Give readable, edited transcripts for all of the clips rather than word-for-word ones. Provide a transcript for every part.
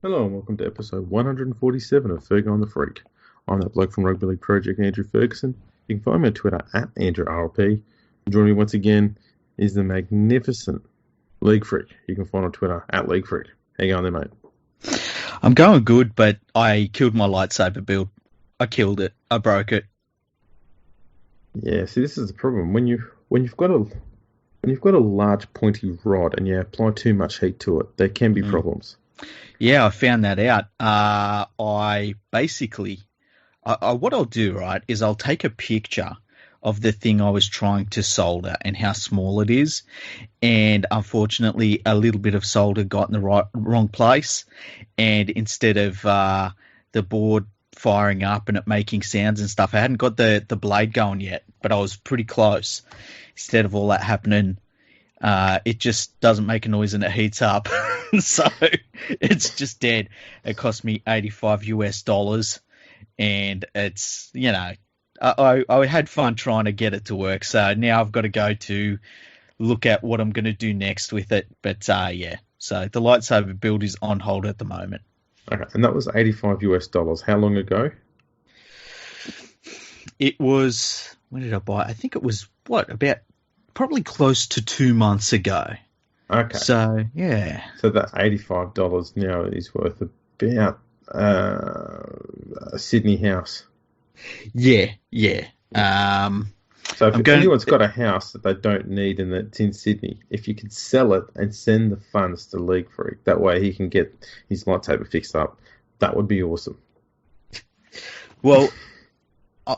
Hello and welcome to episode 147 of Fergo on the Freak. I'm that bloke from Rugby League Project, Andrew Ferguson. You can find me on Twitter at AndrewRLP. Joining me once again is the magnificent League Freak. You can find on Twitter at League Freak. How you going there, mate? I'm going good, but I killed my lightsaber build. I killed it. I broke it. Yeah, see, this is the problem. When you've got a large pointy rod and you apply too much heat to it, there can be problems. Yeah, I found that out. I basically, what I'll do, right, is I'll take a picture of the thing I was trying to solder and how small it is. And unfortunately, a little bit of solder got in the wrong place. And instead of the board firing up and it making sounds and stuff, I hadn't got the blade going yet, but I was pretty close. Instead of all that happening, it just doesn't make a noise and it heats up. So it's just dead. It cost me $85 and it's, I had fun trying to get it to work. So now I've got to go to look at what I'm going to do next with it. But yeah, so the lightsaber build is on hold at the moment. Okay, and that was $85. How long ago? It was, when did I buy it? I think it was, about probably close to 2 months ago. Okay. So, yeah. So that $85 now is worth about a Sydney house. Yeah. So if anyone's got a house that they don't need and that's in Sydney, if you could sell it and send the funds to League Freak, that way he can get his lightsaber fixed up, that would be awesome. Well,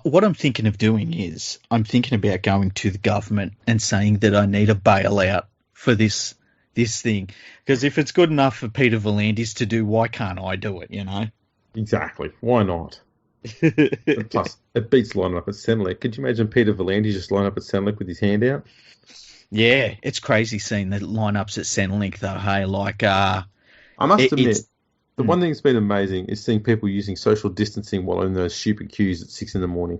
what I'm thinking of doing is I'm thinking about going to the government and saying that I need a bailout for this thing. Because if it's good enough for Peter V'landys to do, why can't I do it, Exactly. Why not? And plus, it beats lining up at Centrelink. Could you imagine Peter V'landys just line up at Centrelink with his hand out? Yeah, it's crazy seeing the lineups at Centrelink, though. Hey, I must admit, the one thing that's been amazing is seeing people using social distancing while in those stupid queues at 6 a.m.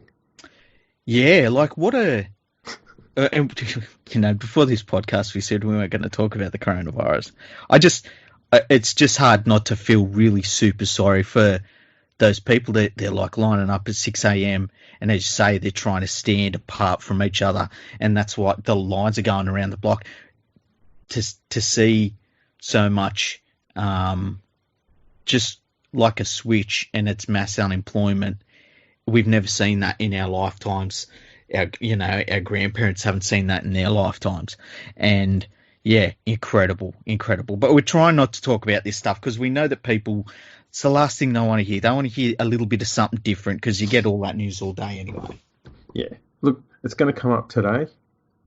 Yeah, like what a... and, before this podcast, we said we weren't going to talk about the coronavirus. It's just hard not to feel really super sorry for those people that they're like lining up at 6 a.m. and as you say, they're trying to stand apart from each other. And that's why the lines are going around the block to see so much, just like a switch and it's mass unemployment. We've never seen that in our lifetimes. Our grandparents haven't seen that in their lifetimes. And yeah, incredible. But we're trying not to talk about this stuff because we know that people, it's the last thing they want to hear. They want to hear a little bit of something different because you get all that news all day anyway. Yeah. Look, it's going to come up today,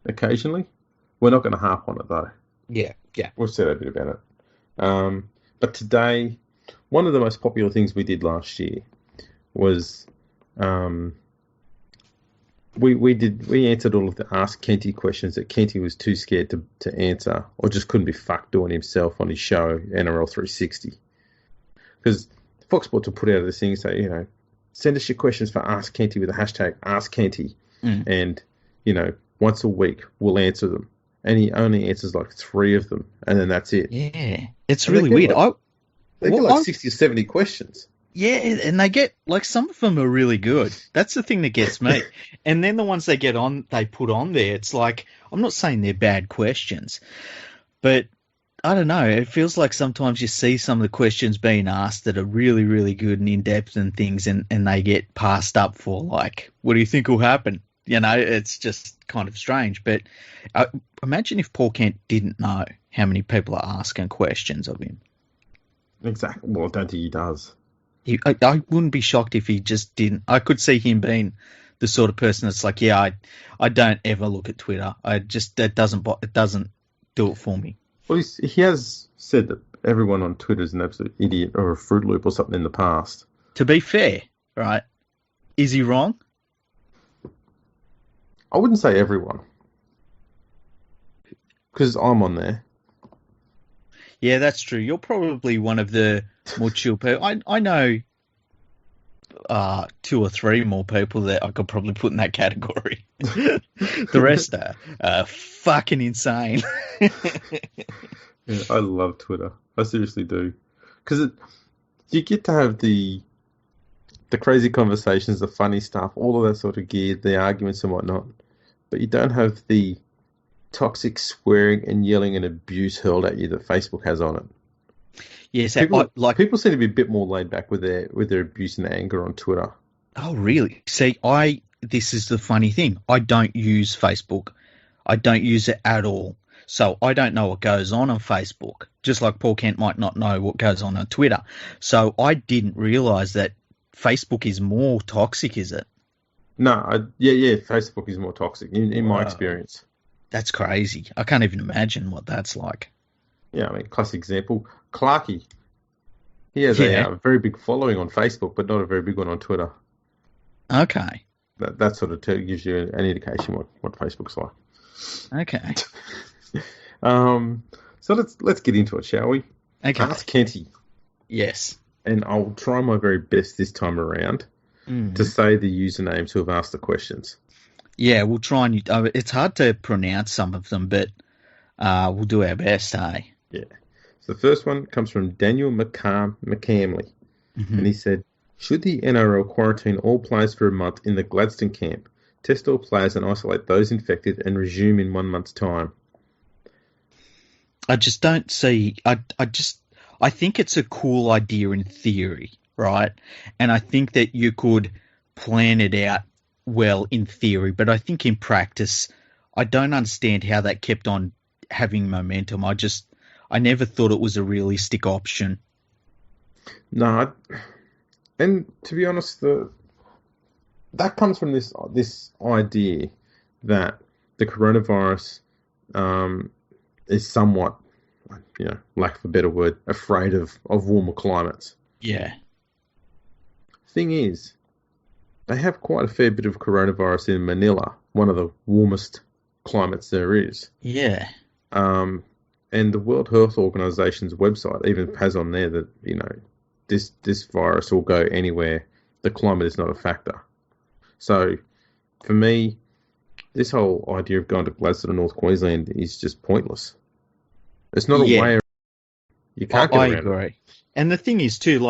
occasionally. We're not going to harp on it, though. Yeah. We'll say a bit about it. But today, one of the most popular things we did last year was... We answered all of the Ask Kenty questions that Kenty was too scared to answer or just couldn't be fucked doing himself on his show, NRL 360. Because Fox Sports will put out this thing, say, send us your questions for Ask Kenty with the hashtag Ask Kenty. And, once a week we'll answer them. And he only answers like 3 of them, and then that's it. Yeah, it's really weird. They get like 60 or 70 questions. Yeah, and they get, like, some of them are really good. That's the thing that gets me. And then the ones they put on there, it's like, I'm not saying they're bad questions, but I don't know. It feels like sometimes you see some of the questions being asked that are really, really good and in-depth and things, and they get passed up for, like, what do you think will happen? It's just kind of strange. But imagine if Paul Kent didn't know how many people are asking questions of him. Exactly. Well, I don't think he does. I wouldn't be shocked if he just didn't. I could see him being the sort of person that's like, yeah, I don't ever look at Twitter. It doesn't do it for me. Well, he has said that everyone on Twitter is an absolute idiot or a Fruit Loop or something in the past. To be fair, right? Is he wrong? I wouldn't say everyone. Because I'm on there. Yeah, that's true. You're probably one of the more chill people. I know 2 or 3 more people that I could probably put in that category. The rest are fucking insane. Yeah, I love Twitter. I seriously do. Because You get to have the crazy conversations, the funny stuff, all of that sort of gear, the arguments and whatnot, but you don't have the toxic swearing and yelling and abuse hurled at you that Facebook has on it. Yes, People seem to be a bit more laid back with their abuse and anger on Twitter. Oh, really? See, this is the funny thing. I don't use Facebook. I don't use it at all. So I don't know what goes on Facebook, just like Paul Kent might not know what goes on Twitter. So I didn't realise that Facebook is more toxic, is it? No, yeah, Facebook is more toxic in my experience. That's crazy. I can't even imagine what that's like. Yeah, I mean, classic example, Clarkey. He has a very big following on Facebook, but not a very big one on Twitter. Okay. That sort of gives you an indication what Facebook's like. Okay. So let's get into it, shall we? Okay. Ask Kenty. Yes. And I'll try my very best this time around to say the usernames who have asked the questions. Yeah, we'll try and... it's hard to pronounce some of them, but we'll do our best, eh? Yeah. So the first one comes from Daniel McCamley. And he said, should the NRL quarantine all players for a month in the Gladstone camp, test all players and isolate those infected and resume in 1 month's time? I just don't see... I think it's a cool idea in theory, right? And I think that you could plan it out well in theory, but I think in practice, I don't understand how that kept on having momentum. I never thought it was a realistic option. No, and to be honest, that comes from this idea that the coronavirus is somewhat, lack of a better word, afraid of warmer climates. Yeah. Thing is, they have quite a fair bit of coronavirus in Manila, one of the warmest climates there is. Yeah. And the World Health Organization's website even has on there that, this virus will go anywhere. The climate is not a factor. So, for me, this whole idea of going to Gladstone or North Queensland is just pointless. It's not a way. You can't get around it. I agree. And the thing is, too,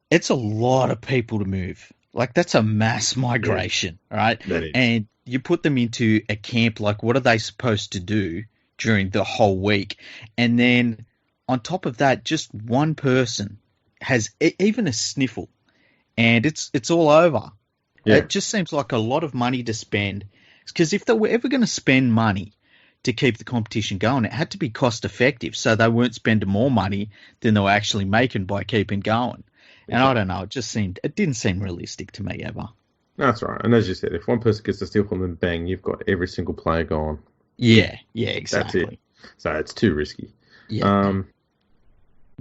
it's a lot of people to move. That's a mass migration, right? That is. And you put them into a camp, what are they supposed to do during the whole week? And then on top of that, just one person has even a sniffle, and it's all over. Yeah. It just seems like a lot of money to spend, because if they were ever going to spend money to keep the competition going, it had to be cost effective, so they weren't spending more money than they were actually making by keeping going. And I don't know, it didn't seem realistic to me ever. That's right. And as you said, if one person gets a sniffle and then bang, you've got every single player gone. Yeah, exactly. That's it. So it's too risky. Yeah.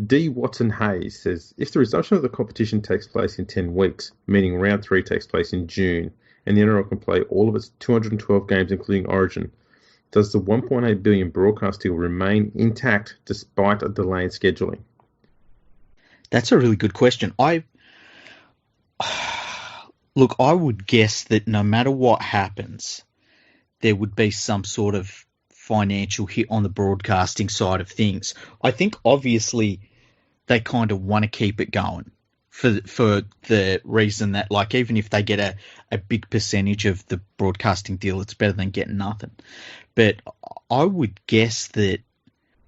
D. Watson Hayes says, if the resumption of the competition takes place in 10 weeks, meaning round 3 takes place in June, and the NRL can play all of its 212 games, including Origin, does the $1.8 billion broadcast deal remain intact despite a delay in scheduling? That's a really good question. I would guess that no matter what happens, there would be some sort of financial hit on the broadcasting side of things. I think obviously they kind of want to keep it going for the reason that even if they get a big percentage of the broadcasting deal, it's better than getting nothing. But I would guess that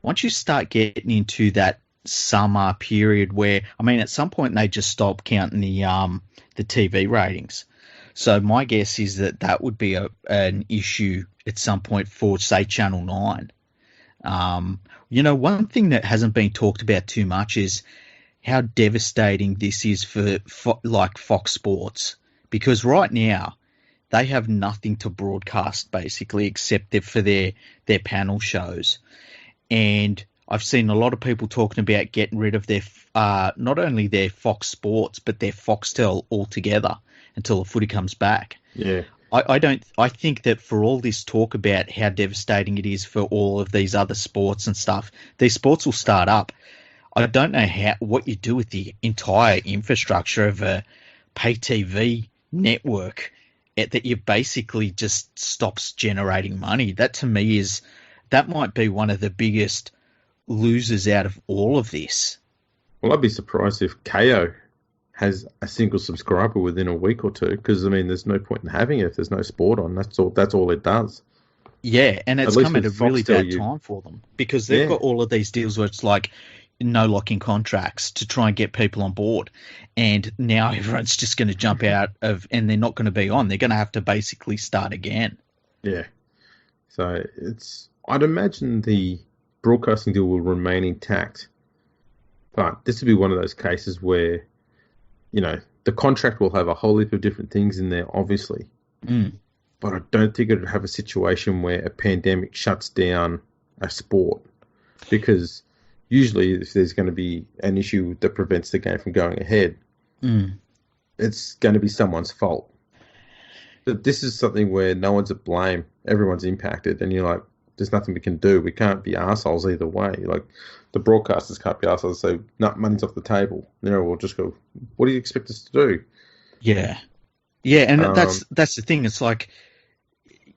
once you start getting into that summer period where, at some point they just stop counting the TV ratings. So my guess is that would be an issue at some point for, say, Channel 9. One thing that hasn't been talked about too much is how devastating this is for Fox Sports, because right now they have nothing to broadcast basically except for their panel shows. And I've seen a lot of people talking about getting rid of their not only their Fox Sports but their Foxtel altogether until the footy comes back. Yeah. I think that for all this talk about how devastating it is for all of these other sports and stuff, these sports will start up. I don't know what you do with the entire infrastructure of a pay TV network that you basically just stops generating money. That to me that might be one of the biggest losers out of all of this. Well, I'd be surprised if KO has a single subscriber within a week or two, because I mean, there's no point in having it if there's no sport on. That's all. That's all it does. Yeah, and At it's least come at with a really Foxtel, bad time for them because they've yeah, got all of these deals where it's like no locking contracts to try and get people on board. And now everyone's just going to jump out of, and they're not going to be on. They're going to have to basically start again. yeah. So I'd imagine the broadcasting deal will remain intact, but this would be one of those cases where, the contract will have a whole heap of different things in there, obviously. Mm. But I don't think it would have a situation where a pandemic shuts down a sport, because usually if there's going to be an issue that prevents the game from going ahead, it's going to be someone's fault. But this is something where no one's at blame, everyone's impacted, and you're like, there's nothing we can do. We can't be arseholes either way. Like, the broadcasters can't be arseholes and say, no, money's off the table. We'll just go, what do you expect us to do? Yeah. Yeah, and that's the thing. It's like,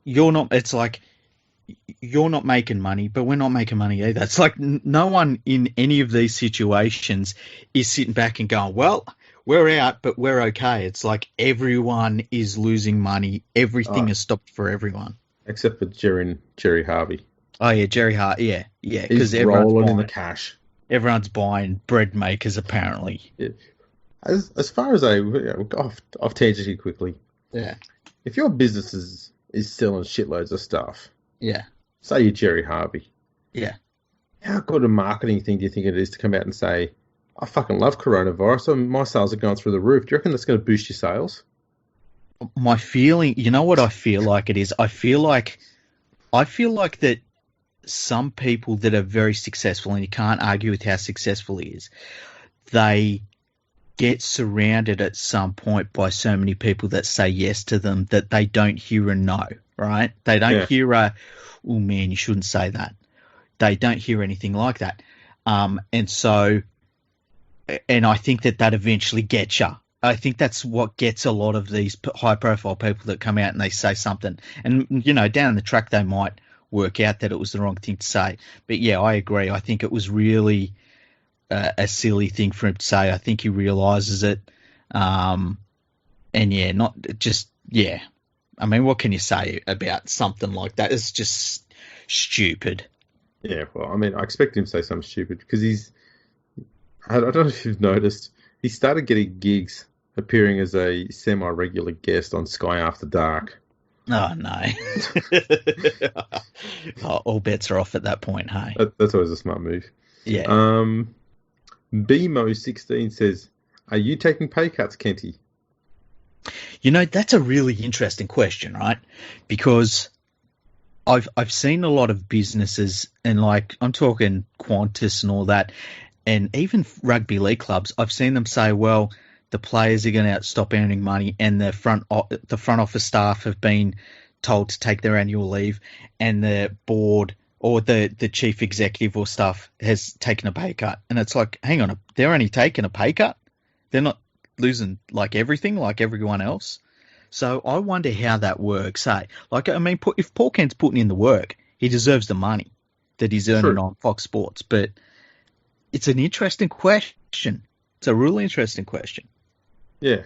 you're not making money, but we're not making money either. It's like no one in any of these situations is sitting back and going, well, we're out, but we're okay. It's like everyone is losing money. Everything is stopped for everyone. Except for Jerry Harvey. Oh, yeah, Jerry Hart, yeah. He's rolling in the cash. Everyone's buying bread makers, apparently. Yeah. As far as off tangent here quickly. Yeah. If your business is selling shitloads of stuff. Yeah. Say you're Jerry Harvey. Yeah. How good a marketing thing do you think it is to come out and say, I fucking love coronavirus, and my sales are going through the roof? Do you reckon that's going to boost your sales? My feeling, you know what I feel like it is? I feel like that some people that are very successful, and you can't argue with how successful he is, they get surrounded at some point by so many people that say yes to them that they don't hear a no, right? They don't hear a, oh man, you shouldn't say that. They don't hear anything like that. And I think that eventually gets you. I think that's what gets a lot of these high-profile people that come out and they say something. And, down the track they might work out that it was the wrong thing to say. But, yeah, I agree. I think it was really a silly thing for him to say. I think he realises it. And, yeah, not just, yeah. I mean, what can you say about something like that? It's just stupid. Yeah, well, I mean, I expect him to say something stupid because I don't know if you've noticed, he started getting gigs appearing as a semi-regular guest on Sky After Dark. Oh, no. All bets are off at that point, hey? That's always a smart move. Yeah. BMO16 says, are you taking pay cuts, Kenty? That's a really interesting question, right? Because I've seen a lot of businesses, and like I'm talking Qantas and all that, and even rugby league clubs, I've seen them say, well, the players are going to stop earning money, and the front office staff have been told to take their annual leave, and the board or the chief executive or stuff has taken a pay cut. And it's like, hang on, they're only taking a pay cut? They're not losing like everything like everyone else? So I wonder how that works, hey? Like, I mean, if Paul Kent's putting in the work, he deserves the money that he's earning on Fox Sports. But it's an interesting question. It's a really interesting question. Yeah.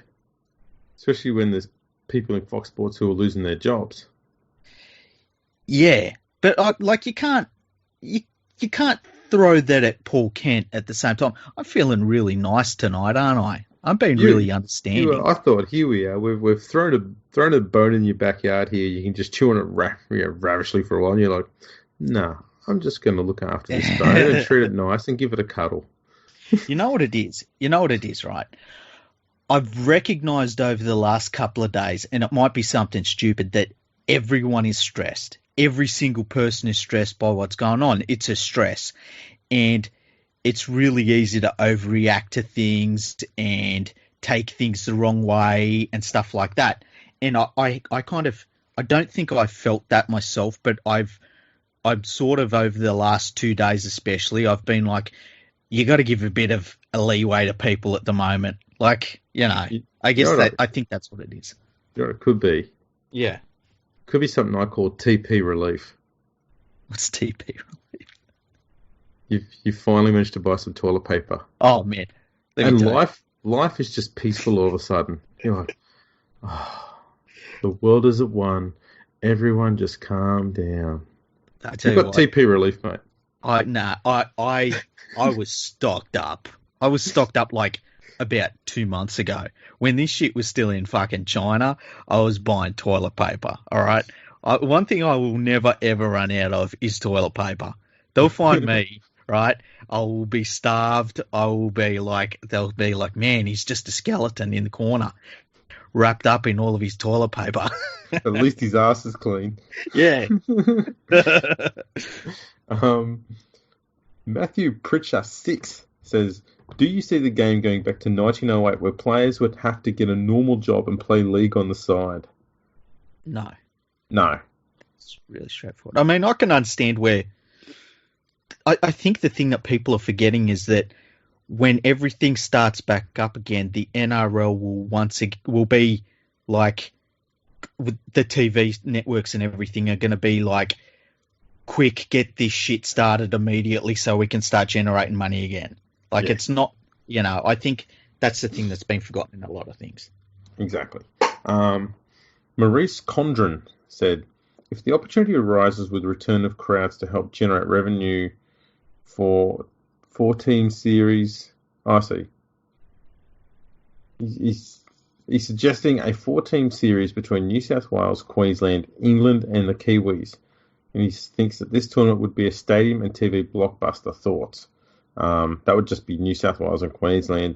Especially when there's people in Fox Sports who are losing their jobs. Yeah. But, you can't throw that at Paul Kent at the same time. I'm feeling really nice tonight, aren't I? I'm being really understanding. I thought, here we are. We've thrown a bone in your backyard here. You can just chew on it ravishly for a while. And you're like, no, I'm just going to look after this bone and treat it nice and give it a cuddle. You know what it is? Right? I've recognised over the last couple of days, and it might be something stupid, that everyone is stressed. Every single person is stressed by what's going on. It's a stress. And it's really easy to overreact to things and take things the wrong way and stuff like that. And I don't think I felt that myself, but I've sort of over the last 2 days especially, I've been like, you got to give a bit of a leeway to people at the moment. Like, I guess I think that's what it is. It could be. Yeah. Could be something I call TP relief. What's TP relief? you finally managed to buy some toilet paper. Oh man, And life is just peaceful all of a sudden. You're like, oh, the world is at one. Everyone just calm down. I tell You've you got what, TP relief, mate. I was stocked up. I was stocked up like about 2 months ago when this shit was still in fucking China. I was buying toilet paper. All right. One thing I will never ever run out of is toilet paper. They'll find me, right? I will be starved. They'll be like, man, he's just a skeleton in the corner, wrapped up in all of his toilet paper. At least his ass is clean. Yeah. Matthew Pritchard 6 says, do you see the game going back to 1908 where players would have to get a normal job and play league on the side? No. It's really straightforward. I mean, I can understand where. I think the thing that people are forgetting is that when everything starts back up again, the NRL will be like the TV networks and everything are going to be like, quick, get this shit started immediately so we can start generating money again. Like It's not, I think that's the thing that's been forgotten in a lot of things. Exactly. Maurice Condren said, if the opportunity arises with the return of crowds to help generate revenue for 14 series, I see. He's suggesting a 4-team series between New South Wales, Queensland, England, and the Kiwis. And he thinks that this tournament would be a stadium and TV blockbuster. Thoughts? That would just be New South Wales and Queensland.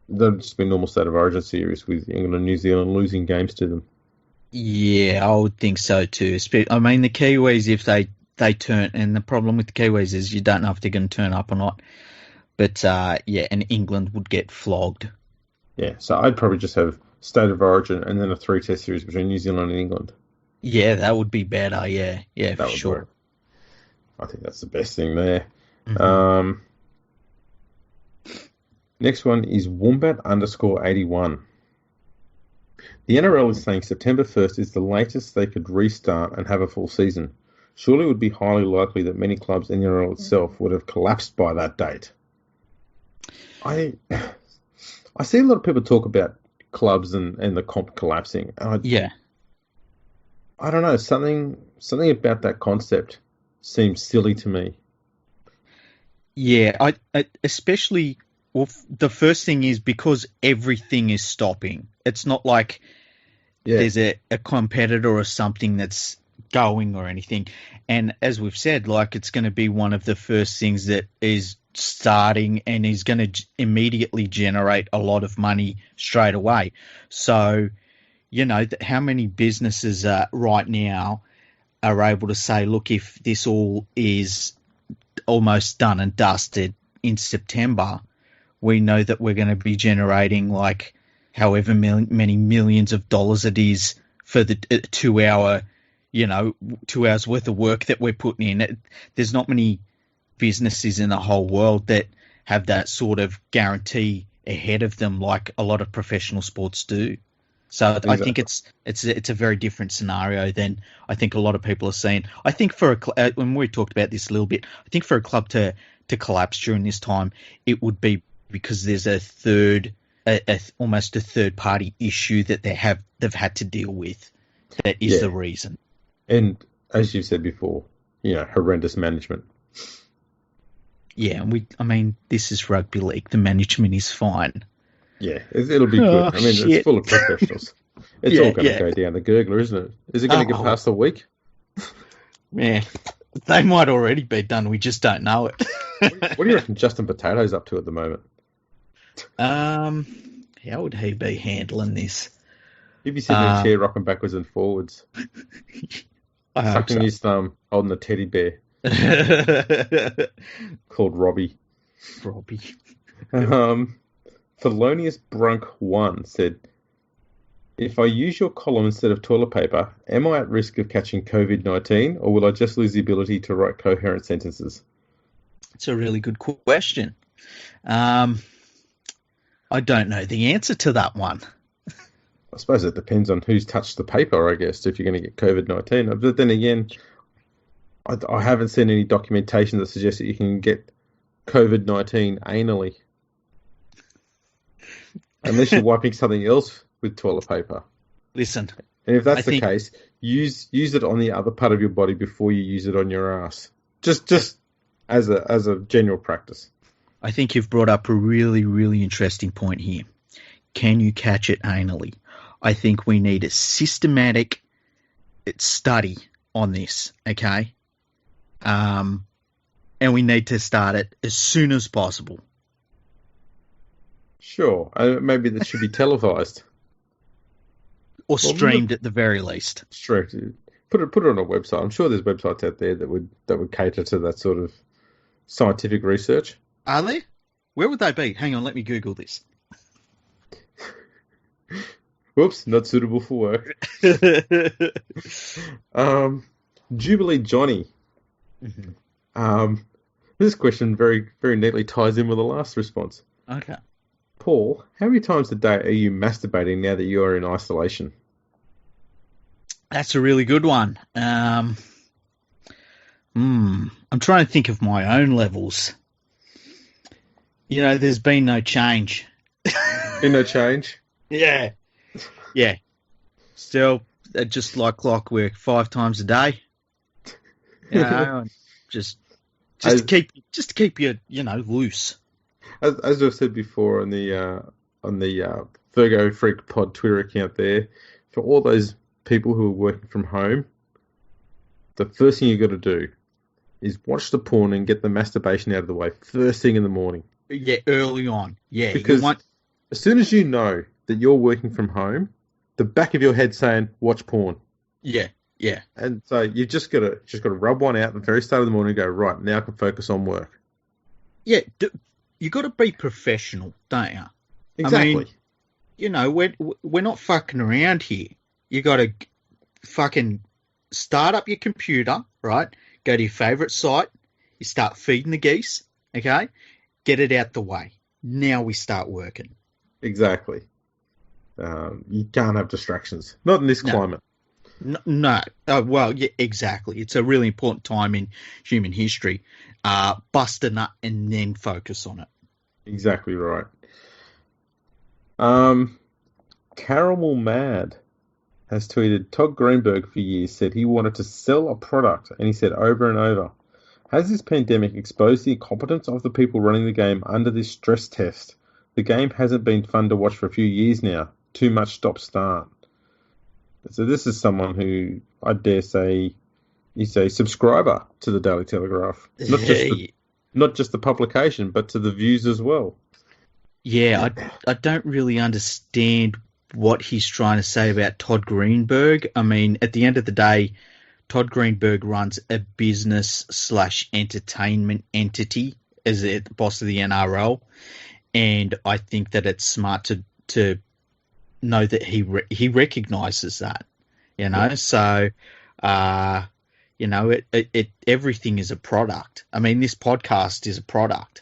That would just be a normal state of origin series with England and New Zealand losing games to them. Yeah, I would think so too. I mean, the Kiwis, if they turn, and the problem with the Kiwis is you don't know if they're going to turn up or not. But and England would get flogged. Yeah, so I'd probably just have state of origin and then a 3-test series between New Zealand and England. Yeah, that would be better. Yeah, that for sure. Work. I think that's the best thing there. Mm-hmm. Next one is Wombat_81. The NRL is saying September 1st is the latest they could restart and have a full season. Surely it would be highly likely that many clubs in the NRL itself would have collapsed by that date. I see a lot of people talk about clubs and the comp collapsing. Yeah. I don't know, something about that concept seems silly to me. Yeah, I especially, well, the first thing is because everything is stopping. It's not like there's a competitor or something that's going or anything. And as we've said, like it's going to be one of the first things that is starting and is going to immediately generate a lot of money straight away. So, how many businesses right now are able to say, look, if this all is almost done and dusted in September, we know that we're going to be generating like however many millions of dollars it is for the 2 hour, 2 hours worth of work that we're putting in. There's not many businesses in the whole world that have that sort of guarantee ahead of them like a lot of professional sports do. So exactly. I think it's a very different scenario than I think a lot of people are seeing. I think when we talked about this a little bit, I think for a club to collapse during this time, it would be because there's almost a third party issue that they've had to deal with. That is the reason. And as you said before, horrendous management. Yeah, and this is rugby league. The management is fine. Yeah, it'll be good. It's full of professionals. It's all going to go down the gurgler, isn't it? Is it going to get past the week? Yeah, they might already be done. We just don't know it. What do you reckon Justin Potato's up to at the moment? How would he be handling this? He'd be sitting in a chair rocking backwards and forwards. Sucking his thumb, holding a teddy bear. Called Robbie. Thelonious Brunk 1 said, if I use your column instead of toilet paper, am I at risk of catching COVID-19 or will I just lose the ability to write coherent sentences? It's a really good question. I don't know the answer to that one. I suppose it depends on who's touched the paper, I guess, if you're going to get COVID-19. But then again, I haven't seen any documentation that suggests that you can get COVID-19 anally, unless you're wiping something else with toilet paper. Listen, And if I that's the think case, use it on the other part of your body before you use it on your ass. Just as a general practice. I think you've brought up a really, really interesting point here. Can you catch it anally? I think we need a systematic study on this, okay? And we need to start it as soon as possible. Sure, maybe that should be televised or streamed at the very least. Put it on a website. I'm sure there's websites out there that would cater to that sort of scientific research. Are there? Where would they be? Hang on, let me Google this. Whoops, not suitable for work. Jubilee Johnny. Mm-hmm. This question very, very neatly ties in with the last response. Okay. Paul, how many times a day are you masturbating now that you are in isolation? That's a really good one. I'm trying to think of my own levels. There's been no change. Been no change? Yeah. Yeah. Still, just like clockwork, 5 times a day. Just to keep you, loose. As I've said before on the Virgo Freak Pod Twitter account there, for all those people who are working from home, the first thing you've got to do is watch the porn and get the masturbation out of the way first thing in the morning. Yeah, early on. Yeah, because as soon as you know that you're working from home, the back of your head saying watch porn. Yeah, yeah. And so you just got to rub one out at the very start of the morning and go, right, now I can focus on work. Yeah, you got to be professional, don't you? Exactly. I mean, we're not fucking around here. You got to fucking start up your computer, right? Go to your favourite site. You start feeding the geese, okay? Get it out the way. Now we start working. Exactly. You can't have distractions. Not in this climate. No. Well, yeah, exactly. It's a really important time in human history. Bust a nut and then focus on it. Exactly right. Caramel Mad has tweeted, Todd Greenberg for years said he wanted to sell a product, and he said over and over, has this pandemic exposed the incompetence of the people running the game under this stress test? The game hasn't been fun to watch for a few years now. Too much stop-start. So this is someone who, I dare say, is a subscriber to the Daily Telegraph. Not just the publication, but to the views as well. Yeah, I don't really understand what he's trying to say about Todd Greenberg. I mean, at the end of the day, Todd Greenberg runs a business/entertainment entity as the boss of the NRL, and I think that it's smart to know that he recognises that, Yeah. So, everything is a product. I mean, this podcast is a product.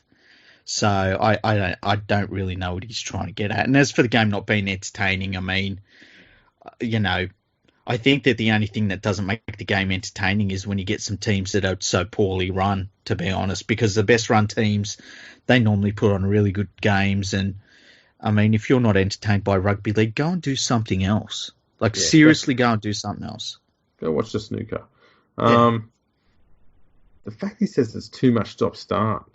So I don't really know what he's trying to get at. And as for the game not being entertaining, I mean, I think that the only thing that doesn't make the game entertaining is when you get some teams that are so poorly run, to be honest, because the best run teams, they normally put on really good games. And I mean, if you're not entertained by rugby league, go and do something else. Seriously, go and do something else. Go watch the snooker. The fact he says there's too much stop-start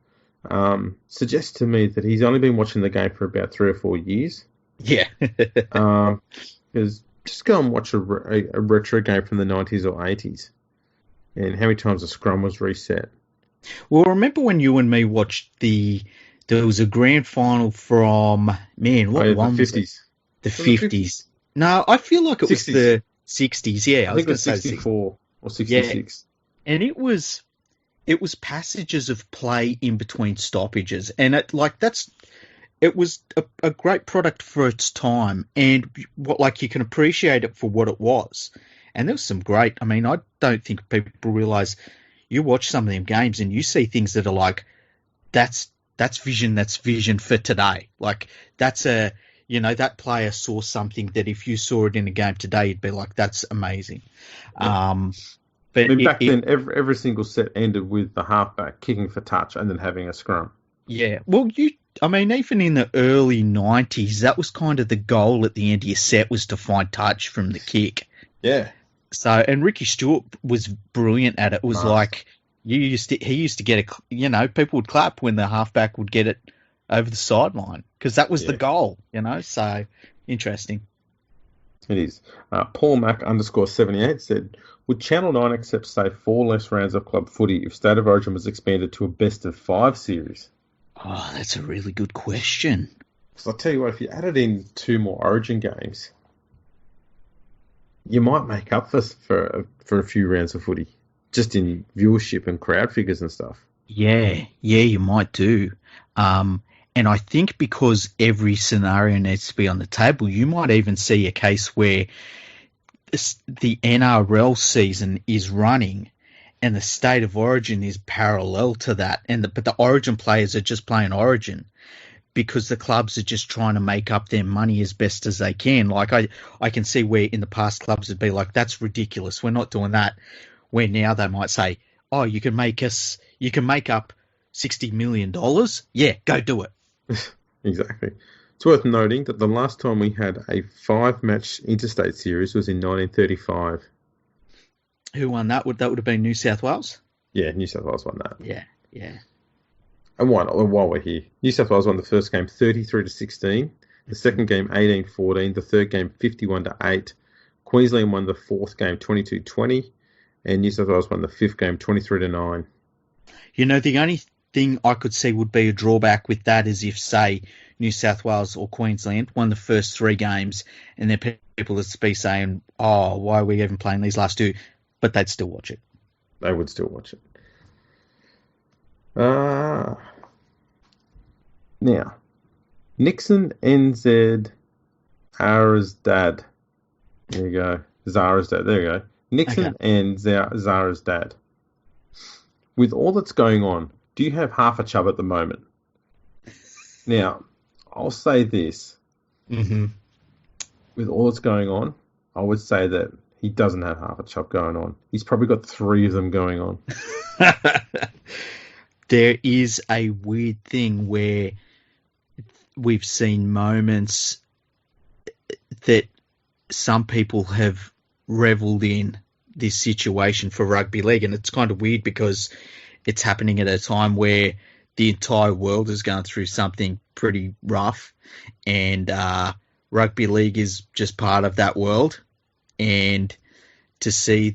suggests to me that he's only been watching the game for about 3 or 4 years. Yeah. Because just go and watch a retro game from the 90s or 80s and how many times the scrum was reset. Well, remember when you and me watched there was a grand final from, one was it? The 50s. No, I feel like it 60s. Was the 60s. Yeah, I think it was 64 or 66. Yeah. And it was passages of play in between stoppages, and it was a great product for its time, and you can appreciate it for what it was. And there was some great. I mean, I don't think people realise. You watch some of them games and you see things that are like, that's vision for today. Like that's that player saw something that if you saw it in a game today, you'd be like, that's amazing. Yeah. But back then, every single set ended with the halfback kicking for touch and then having a scrum. Yeah, well, even in the early 90s, that was kind of the goal at the end of your set, was to find touch from the kick. Yeah. So, and Ricky Stewart was brilliant at it. It was like, he used to get people would clap when the halfback would get it over the sideline, because that was the goal, so interesting. It is. Paul Mac _78 said, would Channel 9 accept, say, 4 less rounds of club footy if State of Origin was expanded to a best-of-5 series? Oh, that's a really good question. So I'll tell you what, if you added in 2 more Origin games, you might make up for a few rounds of footy, just in viewership and crowd figures and stuff. Yeah, you might do. And I think because every scenario needs to be on the table, you might even see a case where the NRL season is running and the State of Origin is parallel to that, but the Origin players are just playing Origin because the clubs are just trying to make up their money as best as they can. Like I can see where in the past clubs would be like, that's ridiculous, we're not doing that. Where now they might say, oh, you can make up $60 million. Yeah, go do it. Exactly. It's worth noting that the last time we had a 5-match interstate series was in 1935. Who won that? That would have been New South Wales? Yeah, New South Wales won that. Yeah. And why not? While we're here, New South Wales won the first game 33-16, the second game 18-14, the third game 51-8. Queensland won the fourth game 22-20, and New South Wales won the fifth game 23-9. The only thing I could see would be a drawback with that is if, say, New South Wales or Queensland won the first 3 games, and then people would be saying, oh, why are we even playing these last 2? But they'd still watch it. They would still watch it. Now, Nixon NZ Zara's dad. There you go. Zara's dad. There you go. Nixon and Zara's dad. With all that's going on, do you have half a chub at the moment? Now, I'll say this. Mm-hmm. With all that's going on, I would say that he doesn't have half a chub going on. He's probably got 3 of them going on. There is a weird thing where we've seen moments that some people have revelled in this situation for rugby league, and it's kind of weird because it's happening at a time where the entire world is going through something pretty rough, and rugby league is just part of that world. And to see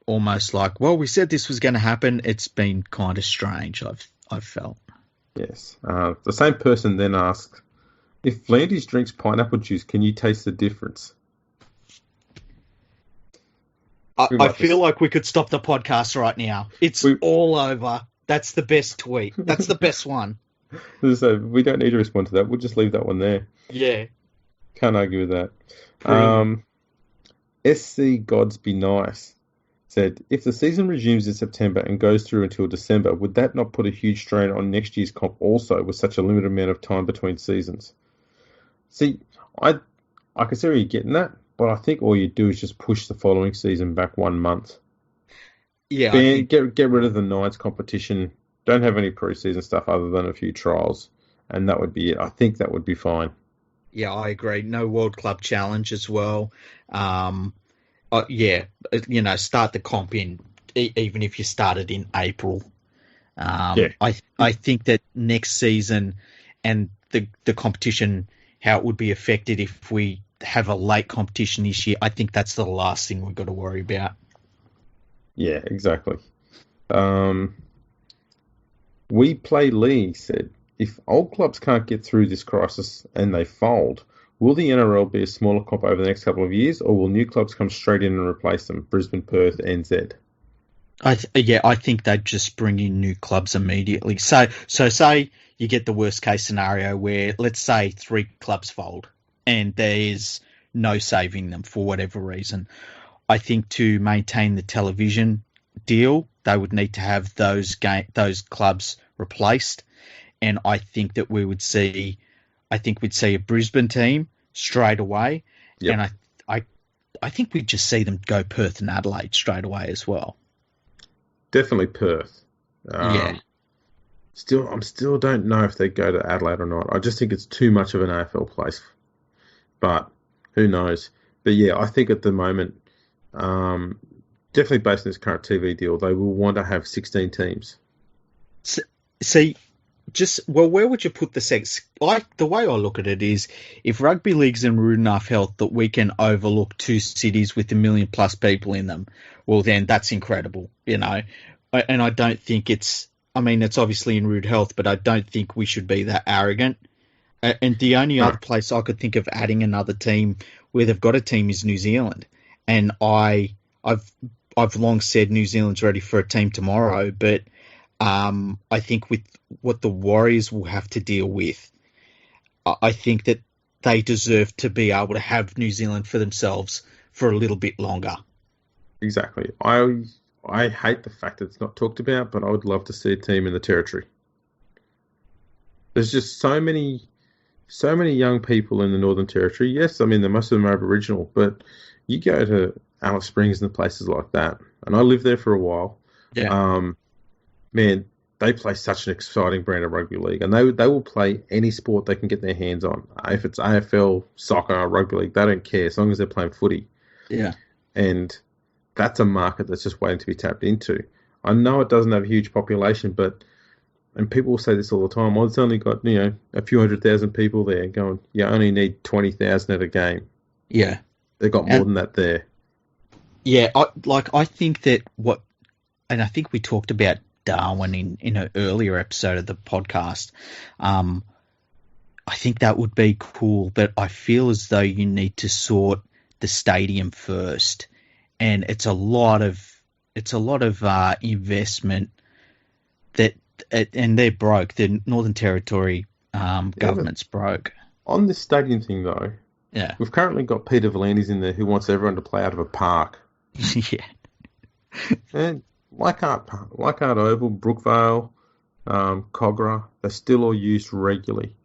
almost like, well, we said this was going to happen, it's been kind of strange, I've felt. Yes. The same person then asked, if Vlandis drinks pineapple juice, can you taste the difference? I feel like we could stop the podcast right now. It's all over. That's the best tweet. That's the best one. So we don't need to respond to that. We'll just leave that one there. Yeah. Can't argue with that. SC Gods Be Nice said, if the season resumes in September and goes through until December, would that not put a huge strain on next year's comp also with such a limited amount of time between seasons? See, I can see where you're getting that, but I think all you do is just push the following season back 1 month. Yeah. Get rid of the Knights competition. Don't have any preseason stuff other than a few trials, and that would be it. I think that would be fine. Yeah, I agree. No World Club Challenge as well. Start the comp even if you started in April. I think that next season and the competition, how it would be affected if we have a late competition this year, I think that's the last thing we've got to worry about. Yeah, exactly. We Play Lee said, if old clubs can't get through this crisis and they fold, will the NRL be a smaller comp over the next couple of years, or will new clubs come straight in and replace them? Brisbane, Perth, NZ. I think they'd just bring in new clubs immediately. So say you get the worst case scenario where, let's say, 3 clubs fold and there's no saving them for whatever reason. I think to maintain the television deal, they would need to have those clubs replaced. And I think that we'd see a Brisbane team straight away. Yep. And I think we just see them go Perth and Adelaide straight away as well. Definitely Perth. Yeah. I still don't know if they go to Adelaide or not. I just think it's too much of an AFL place. But who knows? But yeah, I think at the moment, definitely based on this current TV deal, they will want to have 16 teams. See, where would you put the sex? The way I look at it is, if rugby league's in rude enough health that we can overlook two cities with 1 million plus people in them, well, then that's incredible, you know. And I don't think it's obviously in rude health, but I don't think we should be that arrogant. And the only other place I could think of adding another team where they've got a team is New Zealand. And I've long said New Zealand's ready for a team tomorrow, but I think with what the Warriors will have to deal with, I think that they deserve to be able to have New Zealand for themselves for a little bit longer. Exactly. I hate the fact that it's not talked about, but I would love to see a team in the Territory. There's just so many young people in the Northern Territory. Yes, I mean, most of them are Aboriginal, but you go to Alice Springs and places like that, and I lived there for a while. Yeah. Man, they play such an exciting brand of rugby league, and they will play any sport they can get their hands on. If it's AFL, soccer, or rugby league, they don't care as long as they're playing footy. Yeah. And that's a market that's just waiting to be tapped into. I know it doesn't have a huge population, and people will say this all the time, well, it's only got, a few 100,000 people there going, you only need 20,000 at a game. Yeah. They've got more than that there. Yeah, I think that and I think we talked about Darwin in an earlier episode of the podcast. I think that would be cool, but I feel as though you need to sort the stadium first. And it's a lot of investment and they're broke. The Northern Territory government's broke. On this stadium thing, though, yeah, we've currently got Peter V'landys in there who wants everyone to play out of a park. Yeah, and Leichhardt Oval, Brookvale, Cogra, they're still all used regularly,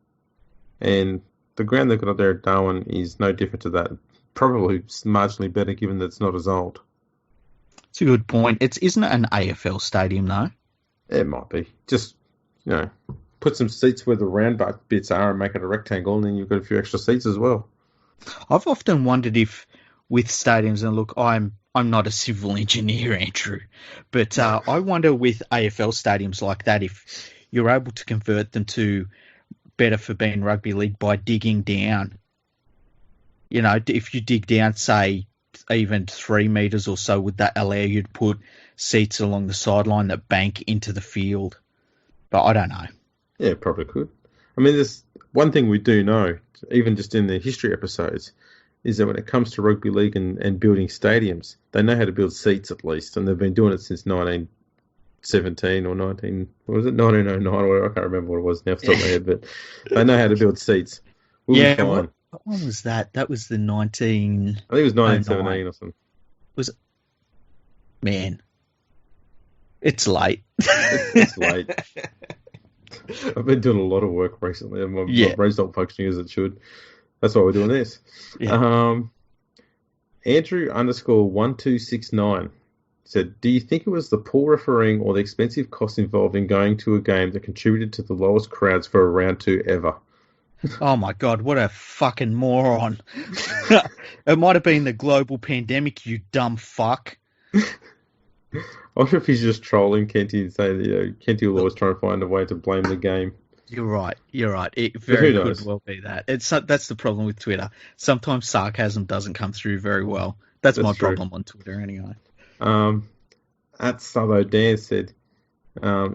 and the ground they've got up there at Darwin is no different to that. Probably marginally better, given that it's not as old. It's a good point. Isn't it an AFL stadium, though? It might be. Just, put some seats where the round bits are and make it a rectangle, and then you've got a few extra seats as well. I've often wondered if, with stadiums, and look, I'm not a civil engineer, Andrew, but I wonder with AFL stadiums like that, if you're able to convert them to better for being rugby league by digging down. If you dig down, say, even 3 meters or so, would that allow you to put seats along the sideline that bank into the field? But I don't know. Yeah, probably could. I mean, there's one thing we do know, even just in the history episodes, is that when it comes to rugby league and building stadiums, they know how to build seats at least, and they've been doing it since 1917 or 1909 or whatever. I can't remember what it was now off the top of my head, but they know how to build seats. We'll be fine. What one was that? That was the I think it was 1917 or something. Was it? Man, it's late. It's late. I've been doing a lot of work recently, and my brain's not functioning as it should. That's why we're doing this. Yeah. Andrew _1269 said, do you think it was the poor refereeing or the expensive costs involved in going to a game that contributed to the lowest crowds for a round 2 ever? Oh my God, what a fucking moron. It might have been the global pandemic, you dumb fuck. I wonder if he's just trolling Kenty and saying that, Kenty will always try and find a way to blame the game. You're right. It very could well be that. That's the problem with Twitter. Sometimes sarcasm doesn't come through very well. That's my true. Problem on Twitter anyway. At Sutho Dan said,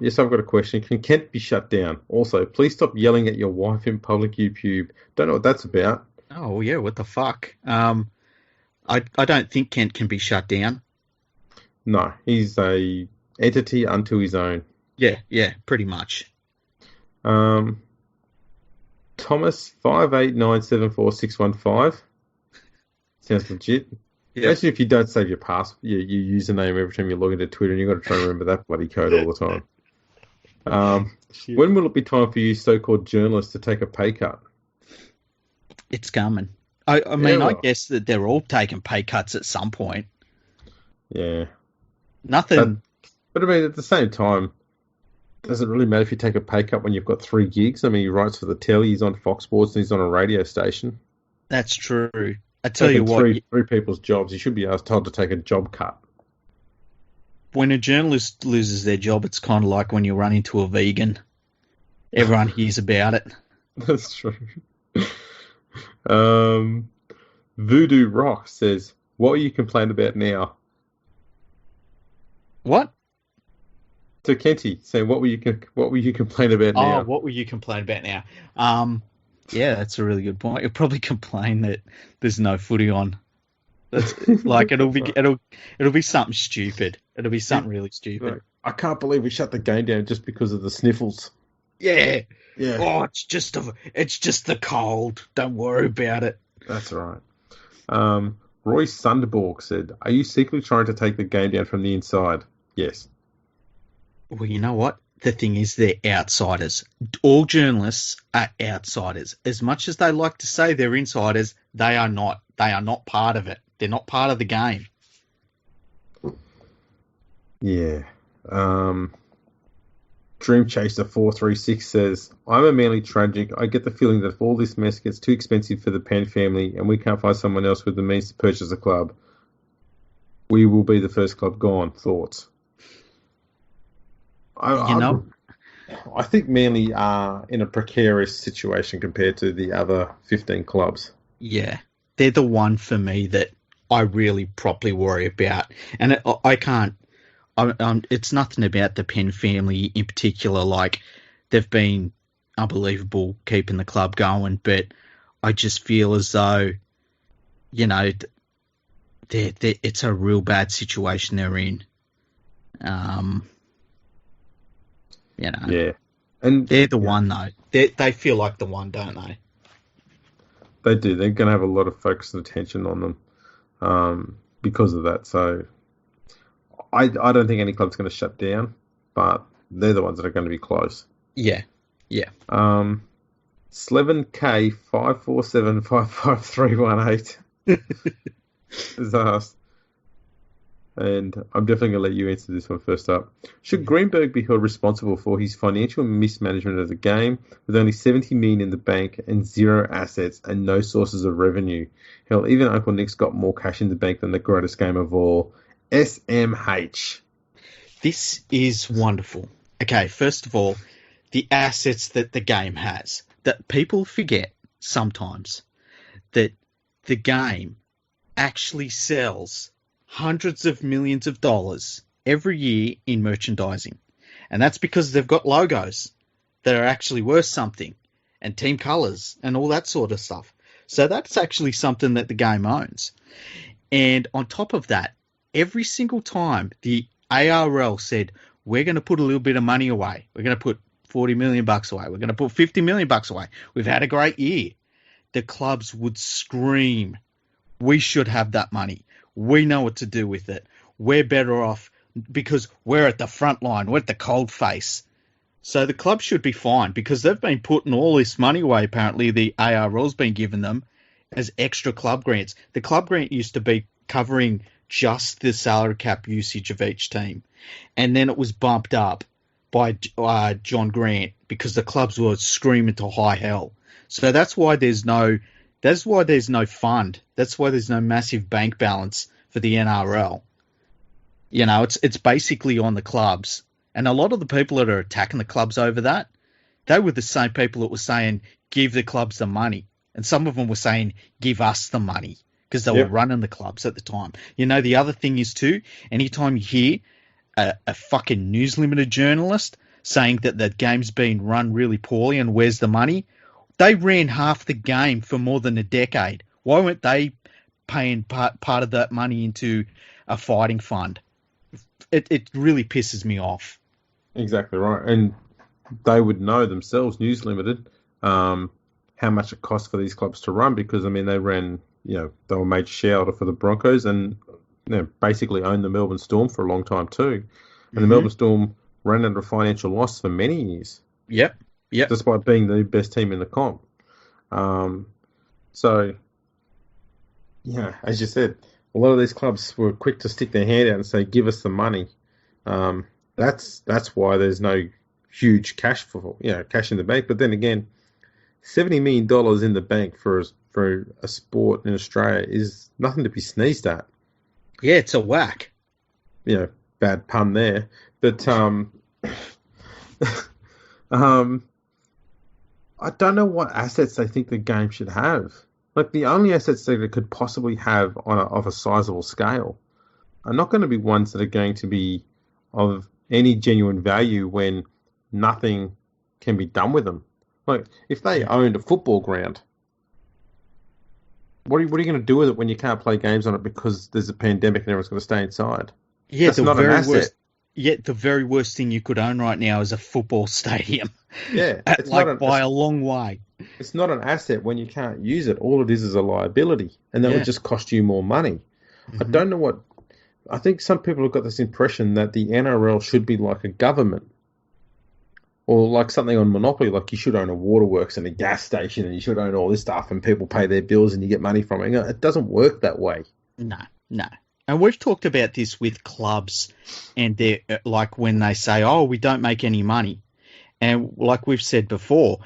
yes, I've got a question. Can Kent be shut down? Also, please stop yelling at your wife in public YouTube. Don't know what that's about. Oh, yeah, what the fuck? I don't think Kent can be shut down. No, he's a entity unto his own. Yeah, pretty much. Thomas 589746115 sounds legit. Yeah. Especially if you don't save your username every time you log into Twitter, and you've got to try and remember that bloody code all the time. When will it be time for you so-called journalists to take a pay cut? It's coming. I mean, I well, guess that they're all taking pay cuts at some point. yeah. Nothing. But I mean, at the same time, does it really matter if you take a pay cut when you've got 3 gigs? I mean, he writes for the telly, he's on Fox Sports, and he's on a radio station. That's true. I tell you Taking what, three people's jobs, he should be told to take a job cut. when a journalist loses their job, it's kind of like when you run into a vegan. Everyone hears about it. That's true. Voodoo Rock says, "What are you complaining about now?" What? To Kenty saying, "What were you complaining about now?" Oh, what were you complaining about now? Yeah, that's a really good point. You'll probably complain that there's no footy on. That's like it'll be something stupid. It'll be something really stupid. I can't believe we shut the game down just because of the sniffles. Yeah. Yeah. Oh, it's just the cold. Don't worry about it. That's right. Roy Sunderborg said, "Are you secretly trying to take the game down from the inside?" Yes. Well, you know what? The thing is, they're outsiders. All journalists are outsiders. As much as they like to say they're insiders, they are not. They are not part of it. They're not part of the game. Yeah. Dream Chaser 436 says, "I'm immensely tragic. I get the feeling that if all this mess gets too expensive for the Penn family and we can't find someone else with the means to purchase a club, we will be the first club gone." Thoughts? I think Manly are in a precarious situation compared to the other 15 clubs. Yeah, they're the one for me that I really properly worry about, and I can't. It's nothing about the Penn family in particular. Like, they've been unbelievable keeping the club going, but I just feel as though, you know, it's a real bad situation they're in. You know, Yeah, and they're the one though. They feel like the one, don't they? they do. They're going to have a lot of focus and attention on them because of that. So I don't think any club's going to shut down, but they're the ones that are going to be close. Yeah. Slevin K 5475538 is asked, and I'm definitely going to let you answer this one first up. Should Greenberg be held responsible for his financial mismanagement of the game with only $70 million in the bank and zero assets and no sources of revenue? Hell, even Uncle Nick's got more cash in the bank than the greatest game of all. SMH. This is wonderful. Okay, first of all, the assets that the game has. That people forget sometimes that the game actually sells hundreds of millions of dollars every year in merchandising. And that's because they've got logos that are actually worth something and team colours and all that sort of stuff. So that's actually something that the game owns. And on top of that, every single time the ARL said, we're going to put a little bit of money away. We're going to put $40 million away. We're going to put $50 million away. We've had a great year. The clubs would scream, we should have that money. We know what to do with it. We're better off because we're at the front line. We're at the cold face. So the club should be fine because they've been putting all this money away. Apparently the ARL's been given them as extra club grants. The club grant used to be covering just the salary cap usage of each team. And then it was bumped up by John Grant because the clubs were screaming to high hell. So that's why there's no fund. That's why there's no massive bank balance for the NRL. You know, it's basically on the clubs. And a lot of the people that are attacking the clubs over that, they were the same people that were saying, give the clubs the money. And some of them were saying, give us the money, because they were running the clubs at the time. You know, the other thing is too, anytime you hear a fucking News Limited journalist saying that the game's been run really poorly and where's the money, they ran half the game for more than a decade. Why weren't they paying part of that money into a fighting fund? It really pisses me off. Exactly right. And they would know themselves, News Limited, how much it costs for these clubs to run because, I mean, they ran, they were a major shareholder for the Broncos and basically owned the Melbourne Storm for a long time too. And the Melbourne Storm ran under a financial loss for many years. Yep. Despite being the best team in the comp. So, as you said, a lot of these clubs were quick to stick their hand out and say, "Give us the money." That's why there's no huge cash cash in the bank. But then again, $70 million in the bank for a sport in Australia is nothing to be sneezed at. Yeah, it's a whack. Bad pun there. But I don't know what assets they think the game should have. Like, the only assets that it could possibly have of a sizable scale are not going to be ones that are going to be of any genuine value when nothing can be done with them. Like, if they owned a football ground, what are you going to do with it when you can't play games on it because there's a pandemic and everyone's going to stay inside? Yeah, That's not an asset. The very worst thing you could own right now is a football stadium. Yeah, it's by a long way. It's not an asset when you can't use it. All it is a liability, and that would just cost you more money. Mm-hmm. I don't know what. I think some people have got this impression that the NRL should be like a government, or like something on Monopoly, like you should own a waterworks and a gas station, and you should own all this stuff, and people pay their bills and you get money from it. It doesn't work that way. No. And we've talked about this with clubs, and they're like when they say, "Oh, we don't make any money," and like we've said before,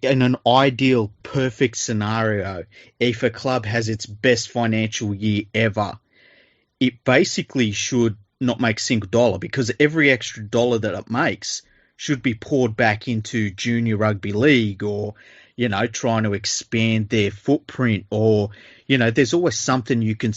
in an ideal, perfect scenario, if a club has its best financial year ever, it basically should not make a single dollar, because every extra dollar that it makes should be poured back into junior rugby league, or trying to expand their footprint, or there's always something you can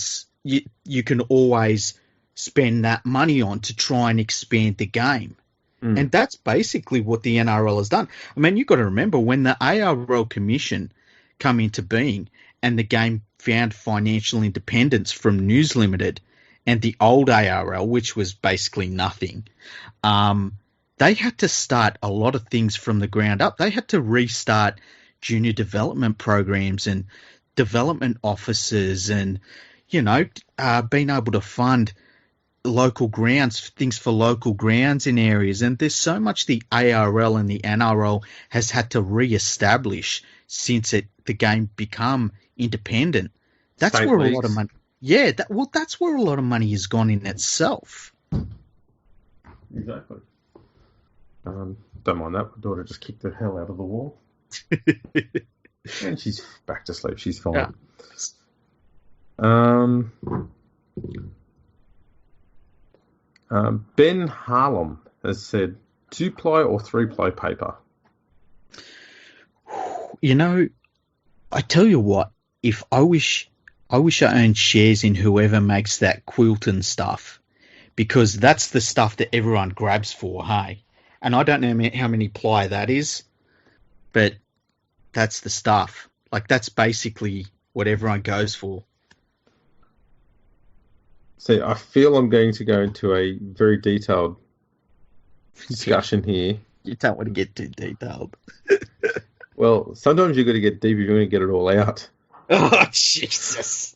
always spend that money on to try and expand the game. And that's basically what the NRL has done. I mean, you've got to remember when the ARL Commission come into being and the game found financial independence from News Limited and the old ARL, which was basically nothing, they had to start a lot of things from the ground up. They had to restart junior development programs and development offices and, being able to fund local grounds, things for local grounds in areas. And there's so much the ARL and the NRL has had to re-establish since the game become independent. That's State where leagues. A lot of money. Yeah, that's where a lot of money has gone in itself. Exactly. Don't mind that. My daughter just kicked the hell out of the wall. And she's back to sleep. She's fine. Yeah. Ben Harlem has said 2-ply or 3-ply paper. I tell you what, if I wish I owned shares in whoever makes that quilting stuff, because that's the stuff that everyone grabs for, hey? And I don't know how many ply that is, but that's the stuff. Like, that's basically what everyone goes for. See, I feel I'm going to go into a very detailed discussion here. You don't want to get too detailed. Well, sometimes you've got to get deep if you want to get it all out. Oh, Jesus.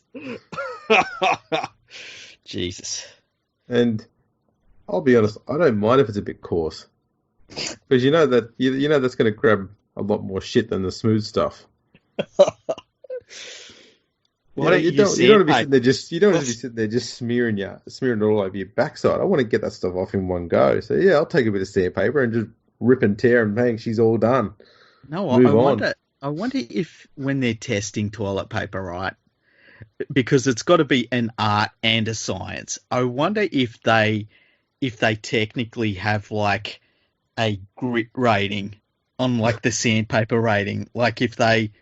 Jesus. And I'll be honest, I don't mind if it's a bit coarse. Because you know that's going to grab a lot more shit than the smooth stuff. You don't want to be sitting there just smearing it all over your backside. I want to get that stuff off in one go. So yeah, I'll take a bit of sandpaper and just rip and tear and bang, she's all done. No, I wonder if when they're testing toilet paper, right? Because it's got to be an art and a science. I wonder if they technically have like a grit rating on like the sandpaper rating. Like if they,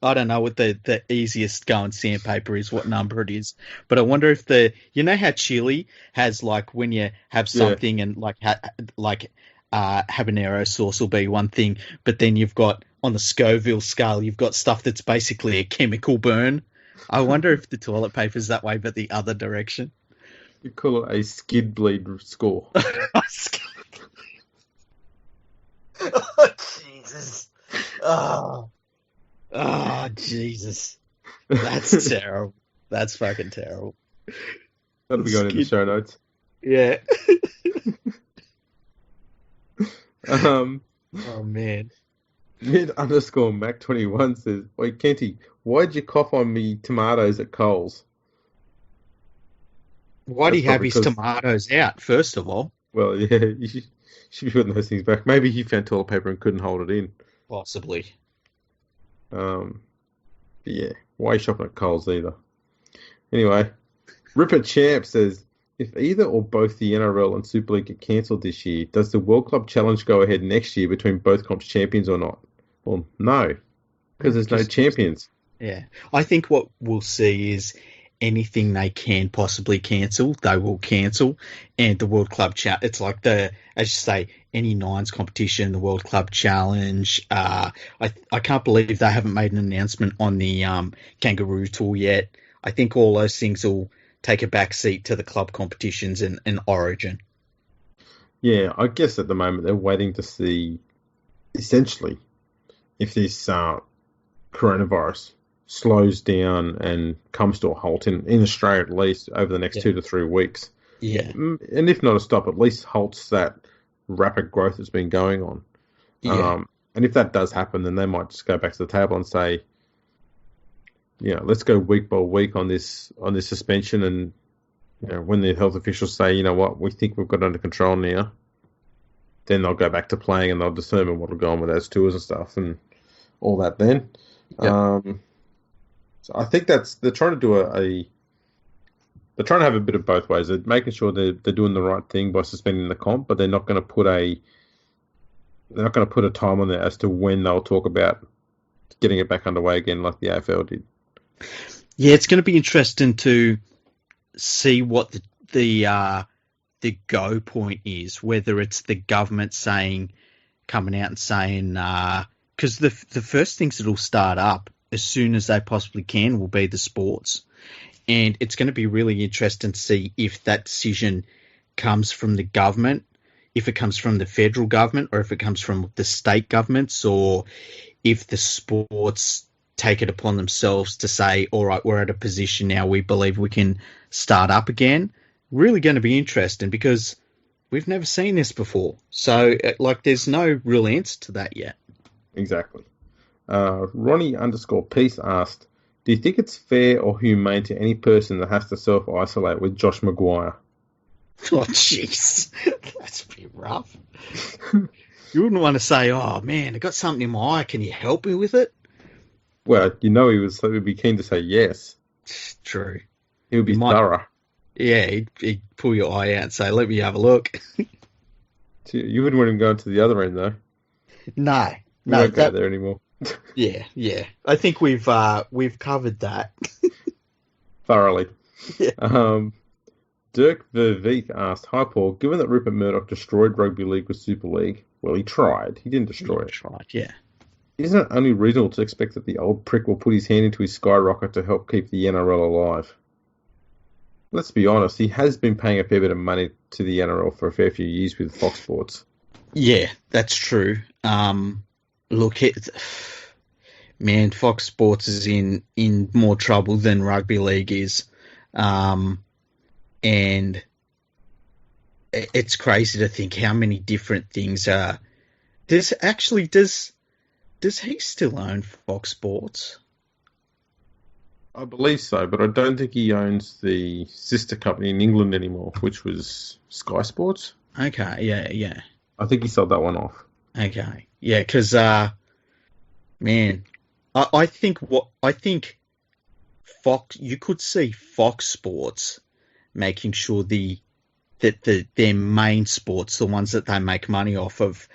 I don't know what the easiest going sandpaper is, what number it is. But I wonder if how chili has like when you have something and like habanero sauce will be one thing, but then you've got on the Scoville scale, you've got stuff that's basically a chemical burn. I wonder if the toilet paper's that way, but the other direction. You call it a skid bleed score. Oh, Jesus. Oh, Jesus. That's terrible. That's fucking terrible. That'll be going in the show notes. Yeah. Oh, man. Mid underscore Mac21 says, "Wait, Kenty, why'd you cough on me tomatoes at Coles?" Why do That's you have probably his because, tomatoes out, first of all? well, yeah, you should be putting those things back. Maybe he found toilet paper and couldn't hold it in. Possibly. Um, but yeah, why are you shopping at Coles either? Anyway, Ripper Champ says, if either or both the NRL and Super League get cancelled this year, does the World Club Challenge go ahead next year between both comps champions or not? Well, no, because there's no champions. Yeah. I think what we'll see is anything they can possibly cancel, they will cancel. And the World Club it's like as you say, any nines competition, the World Club Challenge. I can't believe they haven't made an announcement on the Kangaroo Tour yet. I think all those things will take a back seat to the club competitions and Origin. Yeah, I guess at the moment they're waiting to see, essentially, if this coronavirus slows down and comes to a halt in Australia at least over the next 2 to 3 weeks. Yeah. And if not a stop, at least halts that rapid growth that's been going on. Yeah. And if that does happen, then they might just go back to the table and say, let's go week by week on this suspension. And when the health officials say, you know what, we think we've got it under control now, then they'll go back to playing and they'll determine what will go on with those tours and stuff and all that then. Yep. So I think they're trying to do they're trying to have a bit of both ways. They're making sure they're doing the right thing by suspending the comp, but they're not going to put a time on there as to when they'll talk about getting it back underway again, like the AFL did. Yeah, it's going to be interesting to see what the go point is, whether it's the government coming out and saying, because the first things that'll start up as soon as they possibly can will be the sports. And it's going to be really interesting to see if that decision comes from the government, if it comes from the federal government, or if it comes from the state governments, or if the sports take it upon themselves to say, all right, we're at a position now we believe we can start up again. Really going to be interesting because we've never seen this before. So, there's no real answer to that yet. Exactly. Ronnie_Peace asked, do you think it's fair or humane to any person that has to self-isolate with Josh Maguire? Oh, jeez. That's pretty rough. You wouldn't want to say, oh, man, I got something in my eye. Can you help me with it? Well, he would be keen to say yes. True. He would be thorough. Yeah, he'd pull your eye out and say, let me have a look. You wouldn't want him going to the other end, though. No. We won't go there anymore. Yeah. I think we've covered that. Thoroughly. Yeah. Dirk Verveek asked, hi, Paul, given that Rupert Murdoch destroyed Rugby League with Super League, well, he tried. He didn't destroy it. Tried, yeah. Isn't it only reasonable to expect that the old prick will put his hand into his skyrocket to help keep the NRL alive? Let's be honest, he has been paying a fair bit of money to the NRL for a fair few years with Fox Sports. Yeah, that's true. Look, man, Fox Sports is in more trouble than Rugby League is. And it's crazy to think how many different things are. Does he still own Fox Sports? I believe so, but I don't think he owns the sister company in England anymore, which was Sky Sports. Okay, yeah. I think he sold that one off. Okay, yeah, because man, I think Fox. You could see Fox Sports making sure that their main sports, the ones that they make money off of,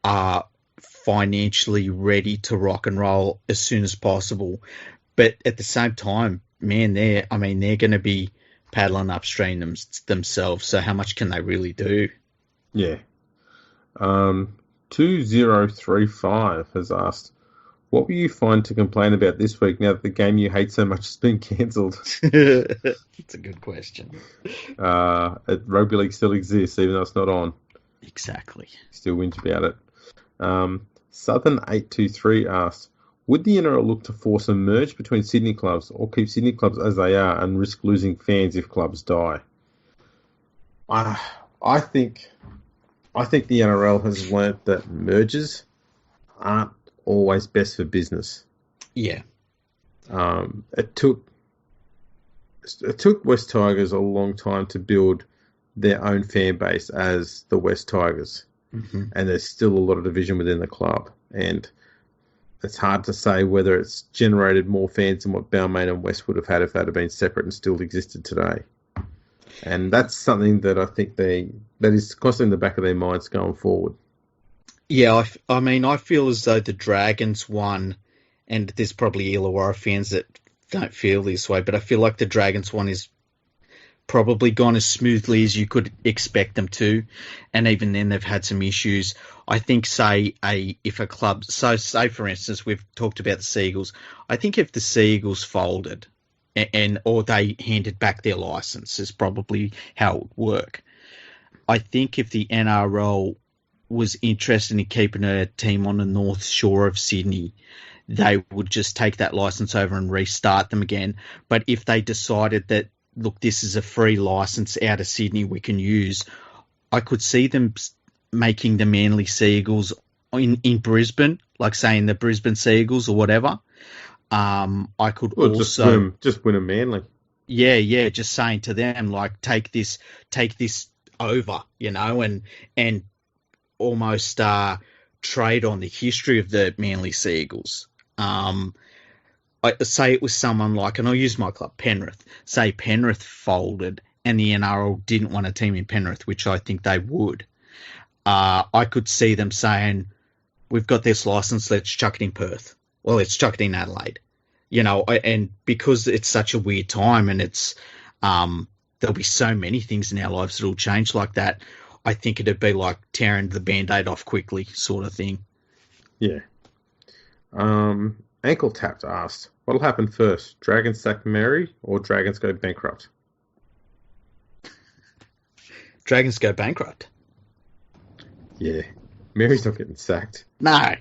are financially ready to rock and roll as soon as possible. But at the same time, man, they're going to be paddling upstream themselves. So how much can they really do? Yeah. 2035 has asked, what will you find to complain about this week now that the game you hate so much has been cancelled? It's a good question. Rugby League still exists, even though it's not on. Exactly. Still whinge about it. Southern823 asks, would the NRL look to force a merge between Sydney clubs or keep Sydney clubs as they are and risk losing fans if clubs die? I think the NRL has learnt that mergers aren't always best for business. Yeah. It took West Tigers a long time to build their own fan base as the West Tigers, and there's still a lot of division within the club, and it's hard to say whether it's generated more fans than what Balmain and West would have had if they'd have been separate and still existed today. And that's something that I think that is constantly in the back of their minds going forward. Yeah, I mean, I feel as though the Dragons won, and there's probably Illawarra fans that don't feel this way, but I feel like the Dragons one is probably gone as smoothly as you could expect them to, and even then they've had some issues. I think, say for instance, we've talked about the Seagulls. I think if the Seagulls folded, or they handed back their license, is probably how it would work. I think if the NRL was interested in keeping a team on the North Shore of Sydney, they would just take that license over and restart them again. But if they decided that, look, this is a free license out of Sydney we can use, I could see them making the Manly Seagulls in Brisbane, like saying the Brisbane Seagulls or whatever. I could also just win a Manly. Yeah, just saying to them, like, take this over, and almost trade on the history of the Manly Seagulls. I say it was someone like, and I'll use my club, Penrith. Say Penrith folded and the NRL didn't want a team in Penrith, which I think they would. I could see them saying, we've got this license, let's chuck it in Perth. Well, let's chuck it in Adelaide. And because it's such a weird time, and it's there'll be so many things in our lives that will change like that, I think it'd be like tearing the Band-Aid off quickly sort of thing. Yeah. Ankle Tapped asked, what'll happen first? Dragons sack Mary or Dragons go bankrupt? Dragons go bankrupt. Yeah. Mary's not getting sacked. No,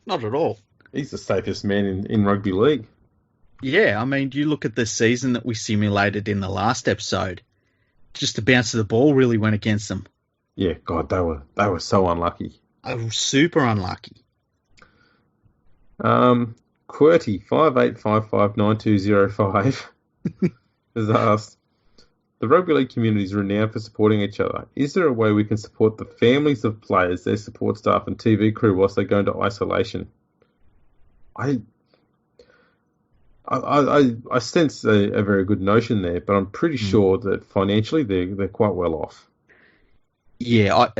not at all. He's the safest man in rugby league. Yeah, I mean, you look at the season that we simulated in the last episode. Just the bounce of the ball really went against them. Yeah, God, they were so unlucky. They were super unlucky. QWERTY 58559205 has asked, the rugby league community is renowned for supporting each other. Is there a way we can support the families of players, their support staff and TV crew whilst they go into isolation? I sense a very good notion there, but I'm pretty sure that financially they're quite well off. Yeah,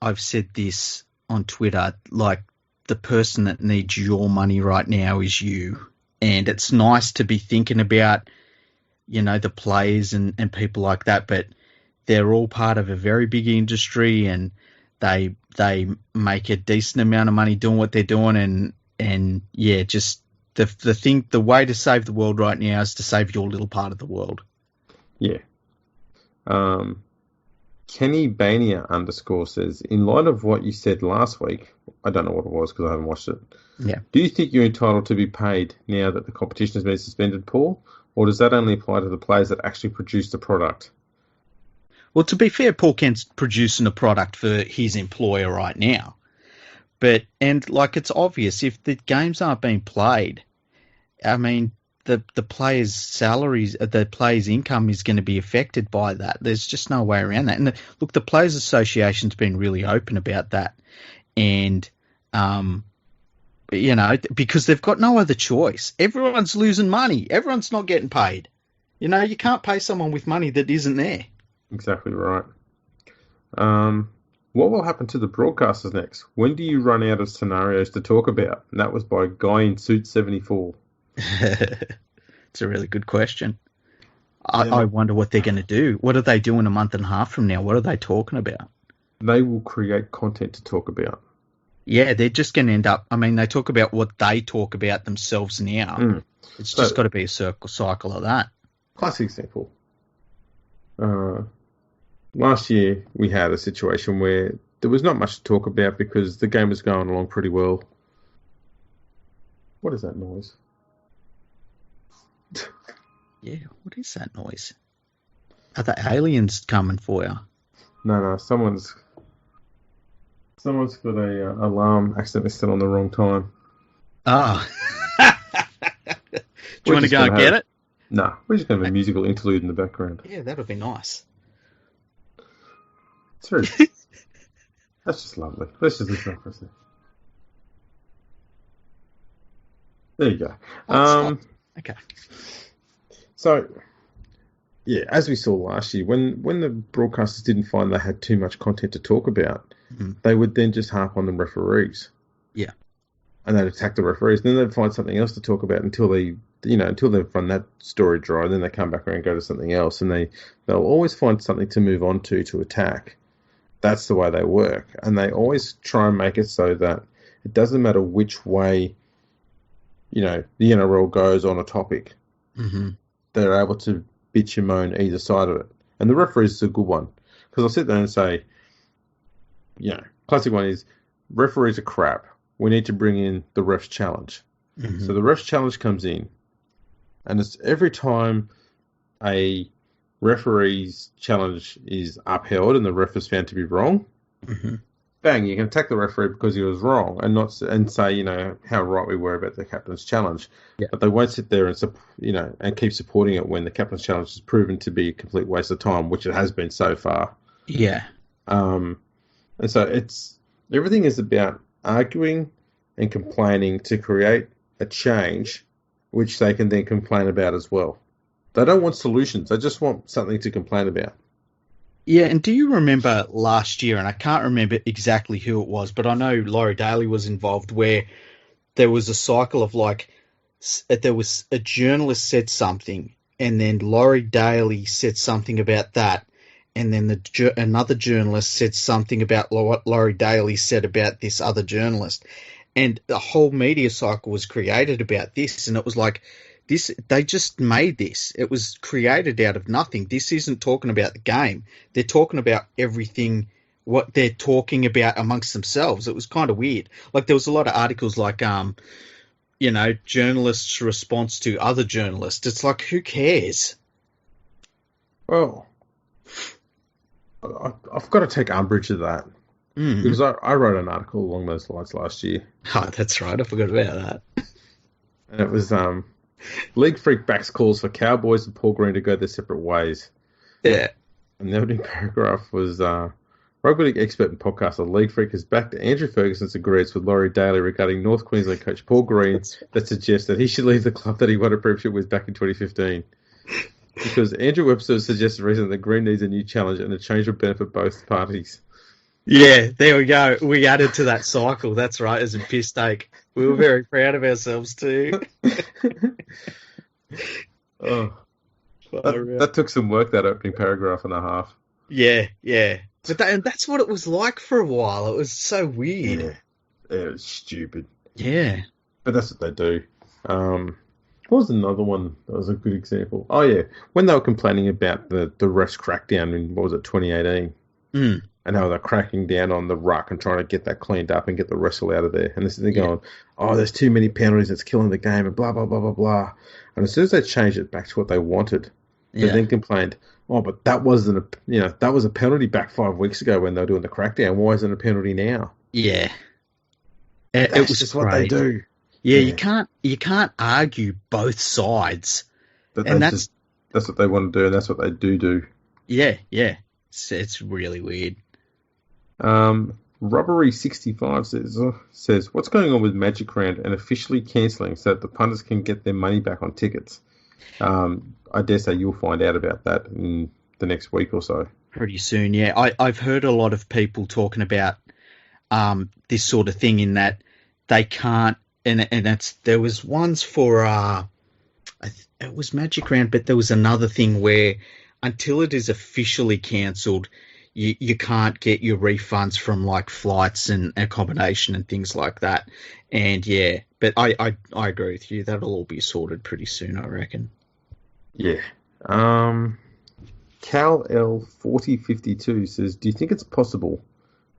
I've said this on Twitter, like, the person that needs your money right now is you. And it's nice to be thinking about, the players and people like that, but they're all part of a very big industry, and they make a decent amount of money doing what they're doing, and yeah, just the way to save the world right now is to save your little part of the world. Yeah. Kenny Bania _ says, in light of what you said last week, I don't know what it was because I haven't watched it. Yeah. Do you think you're entitled to be paid now that the competition has been suspended, Paul? Or does that only apply to the players that actually produce the product? Well, to be fair, Paul Kent's producing a product for his employer right now. It's obvious, if the games aren't being played, I mean, the players' salaries, the players' income is going to be affected by that. There's just no way around that. And look, the Players Association's been really open about that. And, because they've got no other choice. Everyone's losing money. Everyone's not getting paid. You can't pay someone with money that isn't there. Exactly right. What will happen to the broadcasters next? When do you run out of scenarios to talk about? And that was by Guy in Suit 74. It's a really good question. I wonder what they're going to do. What are they doing a month and a half from now? What are they talking about? They will create content to talk about. Yeah, they're just going to end up, they talk about what they talk about themselves now. It's just got to be a cycle of that. Classic example. Last year we had a situation where there was not much to talk about because the game was going along pretty well. What is that noise? Yeah, what is that noise? Are the aliens coming for you? No, someone's got a alarm accidentally set on the wrong time. Oh. Do you want to go and get it? No, we're just going to have a musical interlude in the background. Yeah, that would be nice. It's very... That's just lovely. Let's just listen for a second. There you go. Okay. So, yeah, as we saw last year, when the broadcasters didn't find they had too much content to talk about, they would then just harp on the referees. Yeah. And they'd attack the referees. Then they'd find something else to talk about until they've run that story dry. And then they come back around and go to something else. And they'll always find something to move on to attack. That's the way they work. And they always try and make it so that it doesn't matter which way, the NRL goes on a topic. Mm-hmm. They're able to bitch and moan either side of it. And the referees is a good one. Because I'll sit there and say, classic one is, referees are crap. We need to bring in the ref's challenge. Mm-hmm. So the ref's challenge comes in. And it's every time a referee's challenge is upheld and the ref is found to be wrong, bang, you can attack the referee because he was wrong and say, how right we were about the captain's challenge. Yeah. But they won't sit there and keep supporting it when the captain's challenge is proven to be a complete waste of time, which it has been so far. Yeah. And so everything is about arguing and complaining to create a change, which they can then complain about as well. They don't want solutions. They just want something to complain about. Yeah, and do you remember last year, and I can't remember exactly who it was, but I know Laurie Daly was involved, where there was a cycle of there was a journalist said something, and then Laurie Daly said something about that, and then another journalist said something about what Laurie Daly said about this other journalist. And the whole media cycle was created about this, and it was like, they just made this. It was created out of nothing. This isn't talking about the game. They're talking about everything, what they're talking about amongst themselves. It was kind of weird. Like, there was a lot of articles like, journalists' response to other journalists. It's like, who cares? Well, I've got to take umbrage to that. Because I wrote an article along those lines last year. Oh, that's right. I forgot about that. And it was... League Freak backs calls for Cowboys and Paul Green to go their separate ways. Yeah. And the opening paragraph was, Rugby League expert and podcaster League Freak has backed Andrew Ferguson's agreements with Laurie Daly regarding North Queensland coach Paul Green that suggests that he should leave the club that he won a premiership with back in 2015. Because Andrew Webster suggested recently that Green needs a new challenge and a change would benefit both parties. Yeah, there we go. We added to that cycle. That's right, as a piss take. We were very proud of ourselves too. That took some work, that opening paragraph and a half. Yeah. But that's what it was like for a while. It was so weird. Yeah, it was stupid. Yeah. But that's what they do. What was another one that was a good example? Oh, yeah. When they were complaining about the refs crackdown in, 2018? And how they're cracking down on the ruck and trying to get that cleaned up and get the wrestle out of there. And they're going, there's too many penalties, it's killing the game, and blah, blah, blah, blah, blah. And as soon as they changed it back to what they wanted, they then complained, but that wasn't that was a penalty back 5 weeks ago when they were doing the crackdown. Why isn't it a penalty now? Yeah. It was just what they do. Yeah, you can't argue both sides. And that's what they want to do, and that's what they do. Yeah. It's really weird. Rubbery65 says, what's going on with Magic Round and officially cancelling so that the punters can get their money back on tickets? I dare say you'll find out about that in the next week or so. Pretty soon, yeah. I've heard a lot of people talking about this sort of thing, in that they can't, and there was ones for it was Magic Round, but there was another thing where until it is officially cancelled, you can't get your refunds from like flights and accommodation and things like that. And yeah, but I agree with you. That'll all be sorted pretty soon, I reckon. Yeah. Cal L4052 says, do you think it's possible,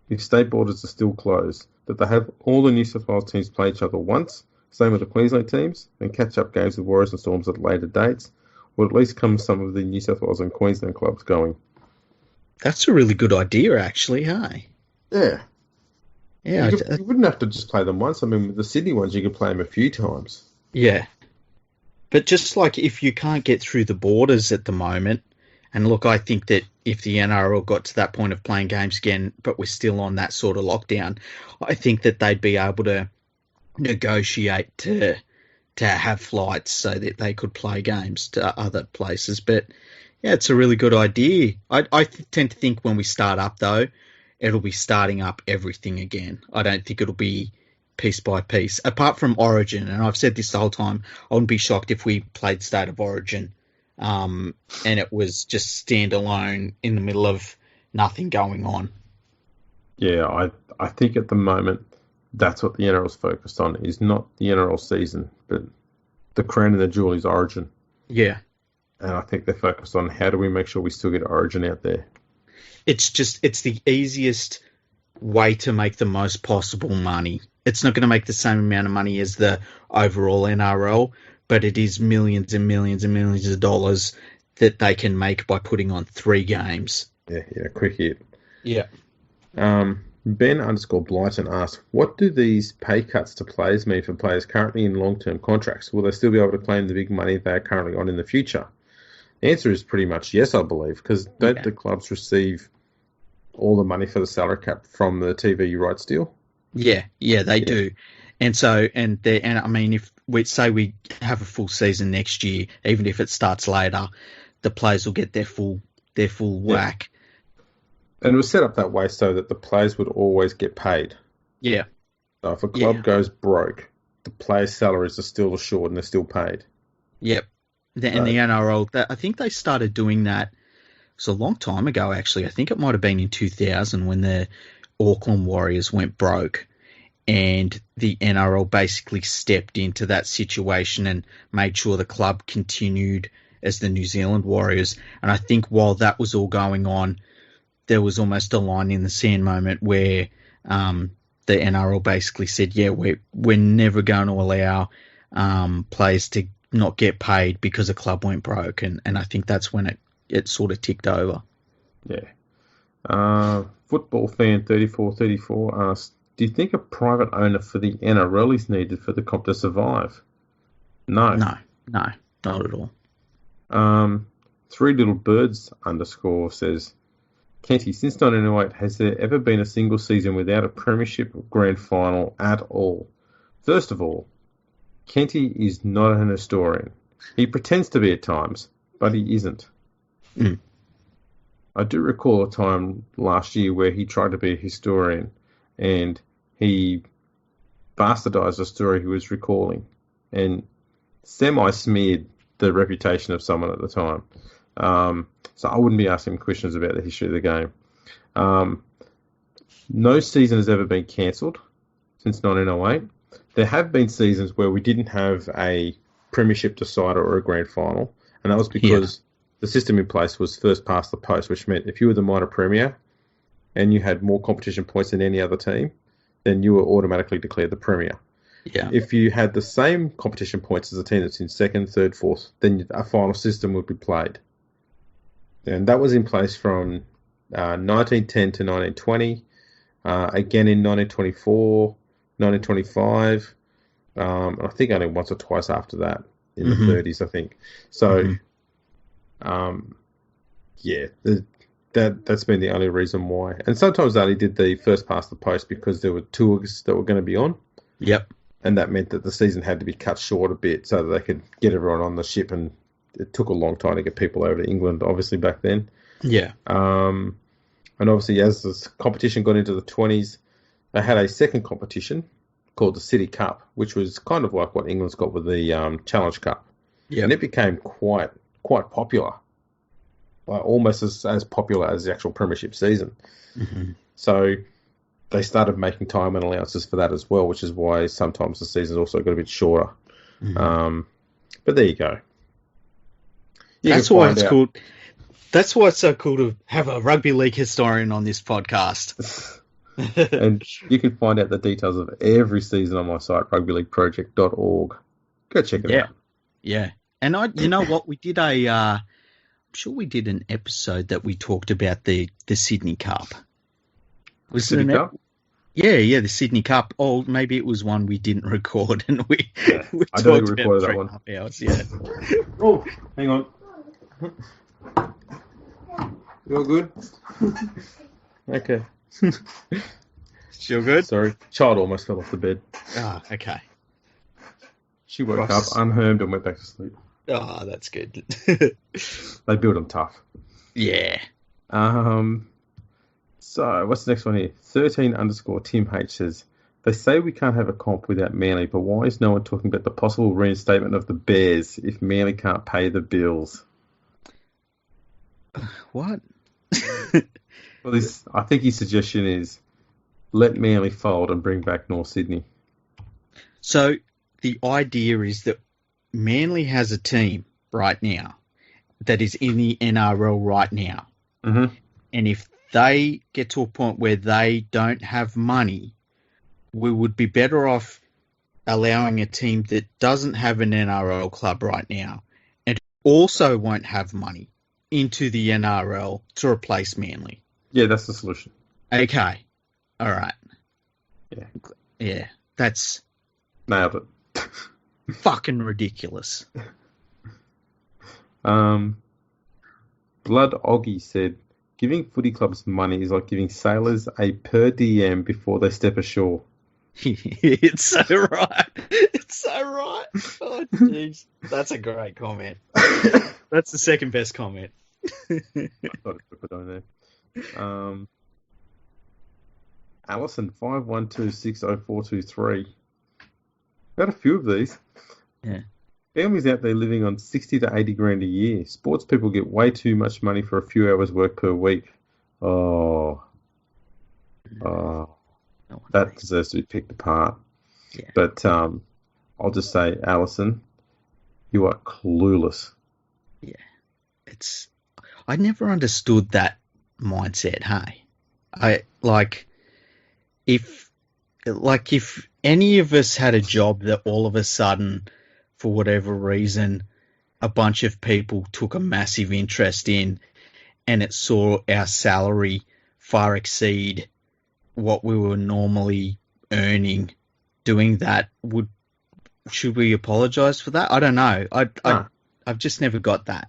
if state borders are still closed, that they have all the New South Wales teams play each other once, same with the Queensland teams, and catch up games with Warriors and Storms at later dates, or at least come some of the New South Wales and Queensland clubs going? That's a really good idea, actually, hey? Yeah. Yeah, You wouldn't have to just play them once. I mean, with the Sydney ones, you could play them a few times. yeah. But just like if you can't get through the borders at the moment, and look, I think that if the NRL got to that point of playing games again, but we're still on that sort of lockdown, I think that they'd be able to negotiate to have flights so that they could play games to other places. But yeah, it's a really good idea. I tend to think when we start up though, it'll be starting up everything again. I don't think it'll be piece by piece, apart from Origin. And I've said this the whole time. I wouldn't be shocked if we played State of Origin, and it was just standalone in the middle of nothing going on. Yeah, I think at the moment that's what the NRL's focused on, is not the NRL season, but the crown and the jewel is Origin. Yeah. And I think they're focused on how do we make sure we still get Origin out there. It's the easiest way to make the most possible money. It's not going to make the same amount of money as the overall NRL, but it is millions and millions and millions of dollars that they can make by putting on 3 games. Yeah, quick hit. Yeah. Ben_Blyton asked, what do these pay cuts to players mean for players currently in long-term contracts? Will they still be able to claim the big money they are currently on in the future? The answer is pretty much yes, I believe, because don't the clubs receive all the money for the salary cap from the TV rights deal? Yeah, they do. And so, and I mean, if we say we have a full season next year, even if it starts later, the players will get their full whack. And it was set up that way so that the players would always get paid. Yeah. So if a club goes broke, the players' salaries are still assured and they're still paid. Yep. And the NRL, I think they started doing that. It was a long time ago, actually. I think it might have been in 2000 when the Auckland Warriors went broke, and the NRL basically stepped into that situation and made sure the club continued as the New Zealand Warriors. And I think while that was all going on, there was almost a line in the sand moment where the NRL basically said, yeah, we're never going to allow players to not get paid because a club went broke. And I think that's when it sort of ticked over. Yeah. Football fan 3434 asked, do you think a private owner for the NRL is needed for the comp to survive? No. No, not at all. Three Little Birds _ says, Kenty, since 1908, has there ever been a single season without a premiership or grand final at all? First of all, Kenty is not an historian. He pretends to be at times, but he isn't. Mm. I do recall a time last year where he tried to be a historian and he bastardized a story he was recalling and semi-smeared the reputation of someone at the time. So I wouldn't be asking him questions about the history of the game. No season has ever been cancelled since 1908. There have been seasons where we didn't have a premiership decider or a grand final, and that was because the system in place was first past the post, which meant if you were the minor premier and you had more competition points than any other team, then you were automatically declared the premier. Yeah. If you had the same competition points as a team that's in second, third, fourth, then a final system would be played. And that was in place from 1910 to 1920, again in 1924, 1925, and I think only once or twice after that in the 30s, I think. So, that's been the only reason why. And sometimes they only did the first past the post because there were tours that were going to be on. Yep. And that meant that the season had to be cut short a bit so that they could get everyone on the ship, and it took a long time to get people over to England, obviously, back then. Yeah. And obviously, as the competition got into the 20s, they had a second competition called the City Cup, which was kind of like what England's got with the Challenge Cup. Yeah. And it became quite popular, like almost as popular as the actual premiership season. Mm-hmm. So they started making time and allowances for that as well, which is why sometimes the season's also got a bit shorter. Mm-hmm. But there you go. That's why it's cool. That's why it's so cool to have a rugby league historian on this podcast. And you can find out the details of every season on my site, rugbyleagueproject.org. Go check it out. Yeah. And you know what? We did I'm sure we did an episode that we talked about the Sydney Cup. Was Sydney Cup? Yeah, the Sydney Cup. Oh, maybe it was one we didn't record, and we I don't talked think we about recorded that one. 3.5 hours. Yeah. Oh, hang on. You're good? Okay. Still good? Sorry. Child almost fell off the bed. Ah, okay. She woke up unharmed and went back to sleep. Oh, that's good. They build them tough. Yeah. So, what's the next one here? 13_Tim H says, they say we can't have a comp without Manly, but why is no one talking about the possible reinstatement of the Bears if Manly can't pay the bills? What? Well, I think his suggestion is let Manly fold and bring back North Sydney. So the idea is that Manly has a team right now that is in the NRL right now. Mm-hmm. And if they get to a point where they don't have money, we would be better off allowing a team that doesn't have an NRL club right now and also won't have money into the NRL to replace Manly. Yeah, that's the solution. Okay. All right. Yeah. Yeah. That's Nailed it. fucking ridiculous. Blood Oggy said, giving footy clubs money is like giving sailors a per diem before they step ashore. It's so right. It's so right. Oh, jeez. That's a great comment. That's the second best comment. I thought it put on there. Allison 51260423. Got a few of these. Yeah. Families out there living on 60 to 80 grand a year. Sports people get way too much money for a few hours work per week. Oh, that deserves to be picked apart. Yeah. But I'll just say, Alison, you are clueless. Yeah. I never understood that mindset, hey? If any of us had a job that all of a sudden, for whatever reason, a bunch of people took a massive interest in and it saw our salary far exceed what we were normally earning doing that, should we apologise for that? I don't know. I've just never got that.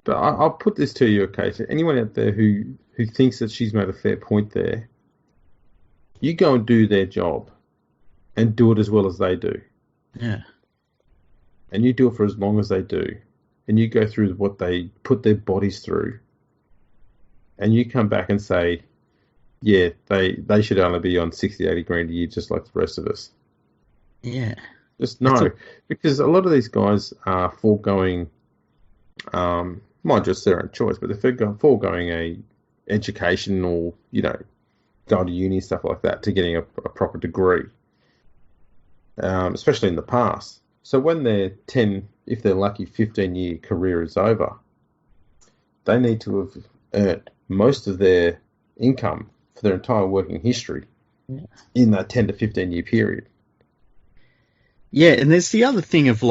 But I'll put this to you, okay? So anyone out there who thinks that she's made a fair point there, you go and do their job and do it as well as they do. Yeah. And you do it for as long as they do. And you go through what they put their bodies through. And you come back and say, yeah, they should only be on 60, 80 grand a year just like the rest of us. Yeah. Just no. Because a lot of these guys are foregoing, not just their own choice, but they're foregoing a education or, going to uni, stuff like that, to getting a proper degree, especially in the past. So when their 10, if they're lucky, 15-year career is over, they need to have earned most of their income for their entire working history in that 10 to 15-year period. Yeah, and there's the other thing of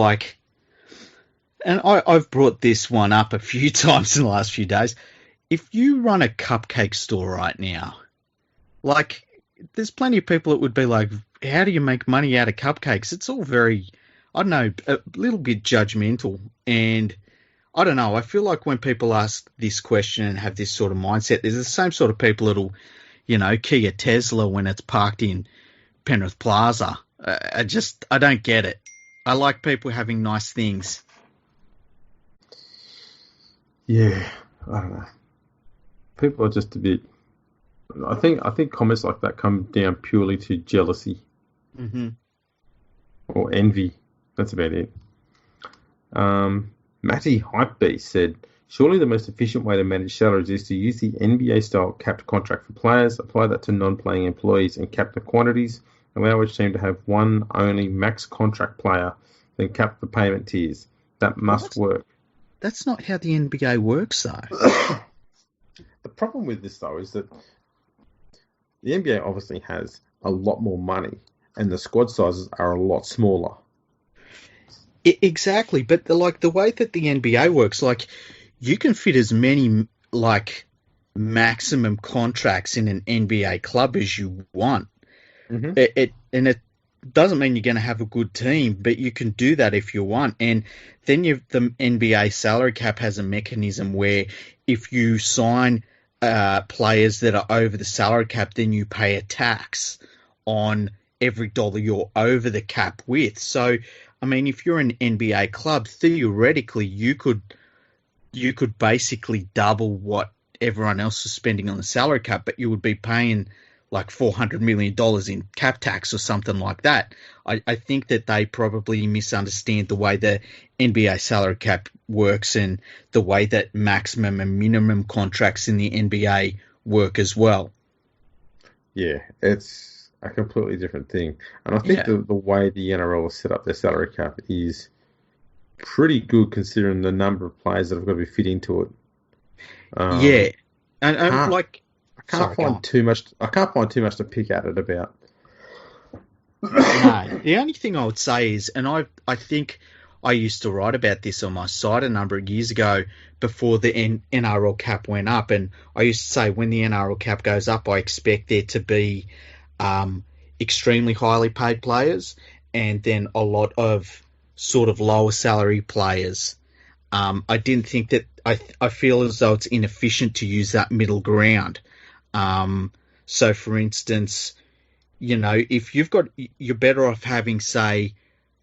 and I've brought this one up a few times in the last few days. If you run a cupcake store right now, there's plenty of people that would be like, how do you make money out of cupcakes? It's all very, I don't know, a little bit judgmental. And I don't know, I feel like when people ask this question and have this sort of mindset, there's the same sort of people that'll, key a Tesla when it's parked in Penrith Plaza. I don't get it. I like people having nice things. Yeah, I don't know. People are just a bit. I think comments like that come down purely to jealousy, or envy. That's about it. Matty Hypebeast said, surely the most efficient way to manage salaries is to use the NBA-style capped contract for players, apply that to non-playing employees and cap the quantities, allow each team to have one only max contract player, then cap the payment tiers. That must work. That's not how the NBA works, though. The problem with this, though, is that the NBA obviously has a lot more money and the squad sizes are a lot smaller. Exactly, but the way that the NBA works, you can fit as many maximum contracts in an NBA club as you want. Mm-hmm. It doesn't mean you're going to have a good team, but you can do that if you want. And then the NBA salary cap has a mechanism where if you sign players that are over the salary cap, then you pay a tax on every dollar you're over the cap with. So, I mean, if you're an NBA club, theoretically, you could basically double what everyone else is spending on the salary cap, but you would be paying like $400 million in cap tax or something like that. I think that they probably misunderstand the way the NBA salary cap works and the way that maximum and minimum contracts in the NBA work as well. Yeah, it's a completely different thing. And I think the way the NRL has set up their salary cap is pretty good considering the number of players that have got to be fit into it. And like... I can't find too much to pick at it about. No, the only thing I would say is, and I think I used to write about this on my site a number of years ago before the NRL cap went up, and I used to say when the NRL cap goes up, I expect there to be extremely highly paid players and then a lot of sort of lower salary players. I didn't think that I feel as though it's inefficient to use that middle ground. So for instance, you know, if you're better off having, say,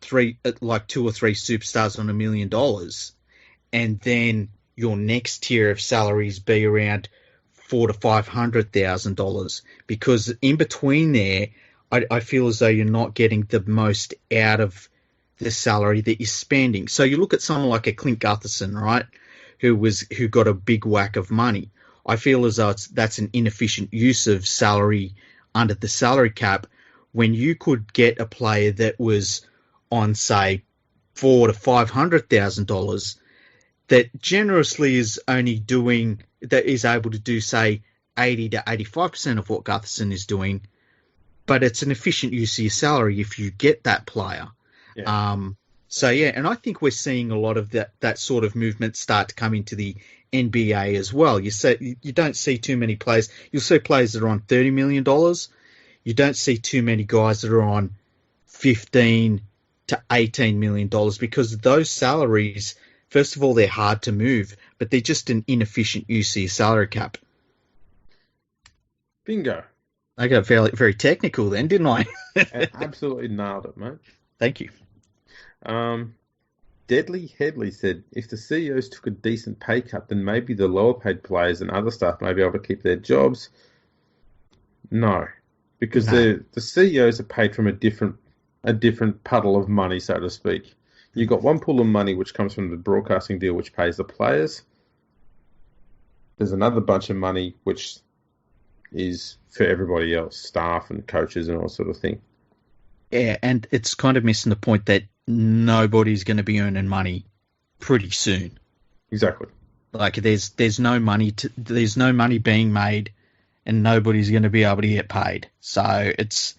two or three superstars on $1 million, and then your next tier of salaries be around $400,000 to $500,000, because in between there, I feel as though you're not getting the most out of the salary that you're spending. So you look at someone like a Clint Gutherson, right, who got a big whack of money. I feel as though that's an inefficient use of salary under the salary cap when you could get a player that was on, say, $400,000 to $500,000 that generously is able to do, say, 80 to 85% of what Gutherson is doing, but it's an efficient use of your salary if you get that player. Yeah. And I think we're seeing a lot of that sort of movement start to come into the NBA as well. You don't see too many players. You'll see players that are on $30 million. You don't see too many guys that are on $15 to $18 million because those salaries, first of all, they're hard to move, but they're just an inefficient use of your salary cap. Bingo. I got very, very technical then, didn't I? Absolutely nailed it, mate. Thank you. Deadly Headley said, if the CEOs took a decent pay cut, then maybe the lower paid players and other staff may be able to keep their jobs. No, because the CEOs are paid from a different puddle of money, so to speak. You've got one pool of money which comes from the broadcasting deal, which pays the players. There's another bunch of money which is for everybody else, staff and coaches and all sort of thing. Yeah, and it's kind of missing the point that nobody's going to be earning money pretty soon. Exactly. Like there's no money being made, and nobody's going to be able to get paid. So it's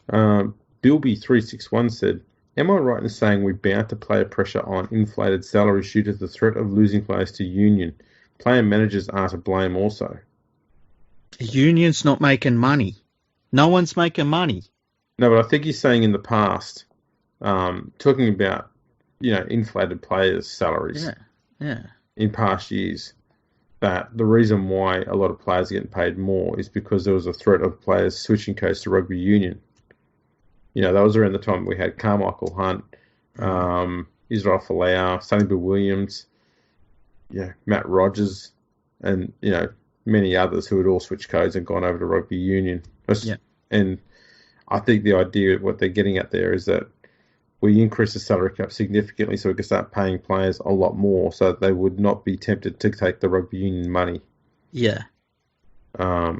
Bilby361 said, am I right in saying we're bound to player pressure on inflated salaries due to the threat of losing players to union? Player managers are to blame also. The union's not making money. No one's making money. No, but I think he's saying in the past, talking about, inflated players' salaries in past years, that the reason why a lot of players are getting paid more is because there was a threat of players switching codes to rugby union. That was around the time we had Carmichael Hunt, Israel Folau, Sonny Bill Williams, Matt Rogers, and, many others who had all switched codes and gone over to rugby union. And I think the idea of what they're getting at there is that we increase the salary cap significantly so we can start paying players a lot more so that they would not be tempted to take the rugby union money. Yeah. I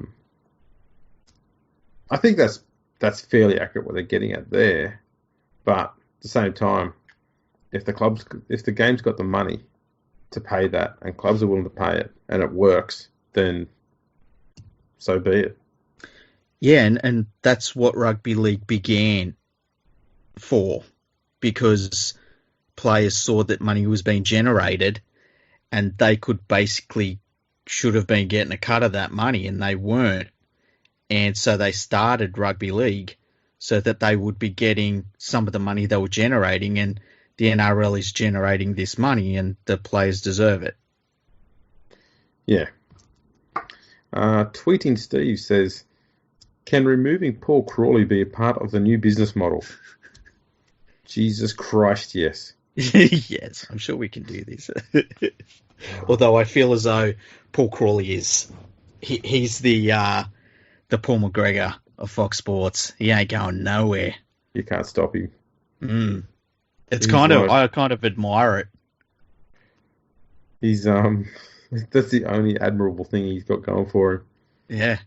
think that's fairly accurate what they're getting at there. But at the same time, if the game's got the money to pay that and clubs are willing to pay it and it works, then so be it. Yeah, and that's what rugby league began for, because players saw that money was being generated and they could basically should have been getting a cut of that money, and they weren't. And so they started rugby league so that they would be getting some of the money they were generating, and the NRL is generating this money, and the players deserve it. Yeah. Tweeting Steve says, can removing Paul Crawley be a part of the new business model? Jesus Christ, yes. Yes, I'm sure we can do this. Although I feel as though Paul Crawley he's the Paul McGregor of Fox Sports. He ain't going nowhere. You can't stop him. I kind of admire it. He's that's the only admirable thing he's got going for him. Yeah.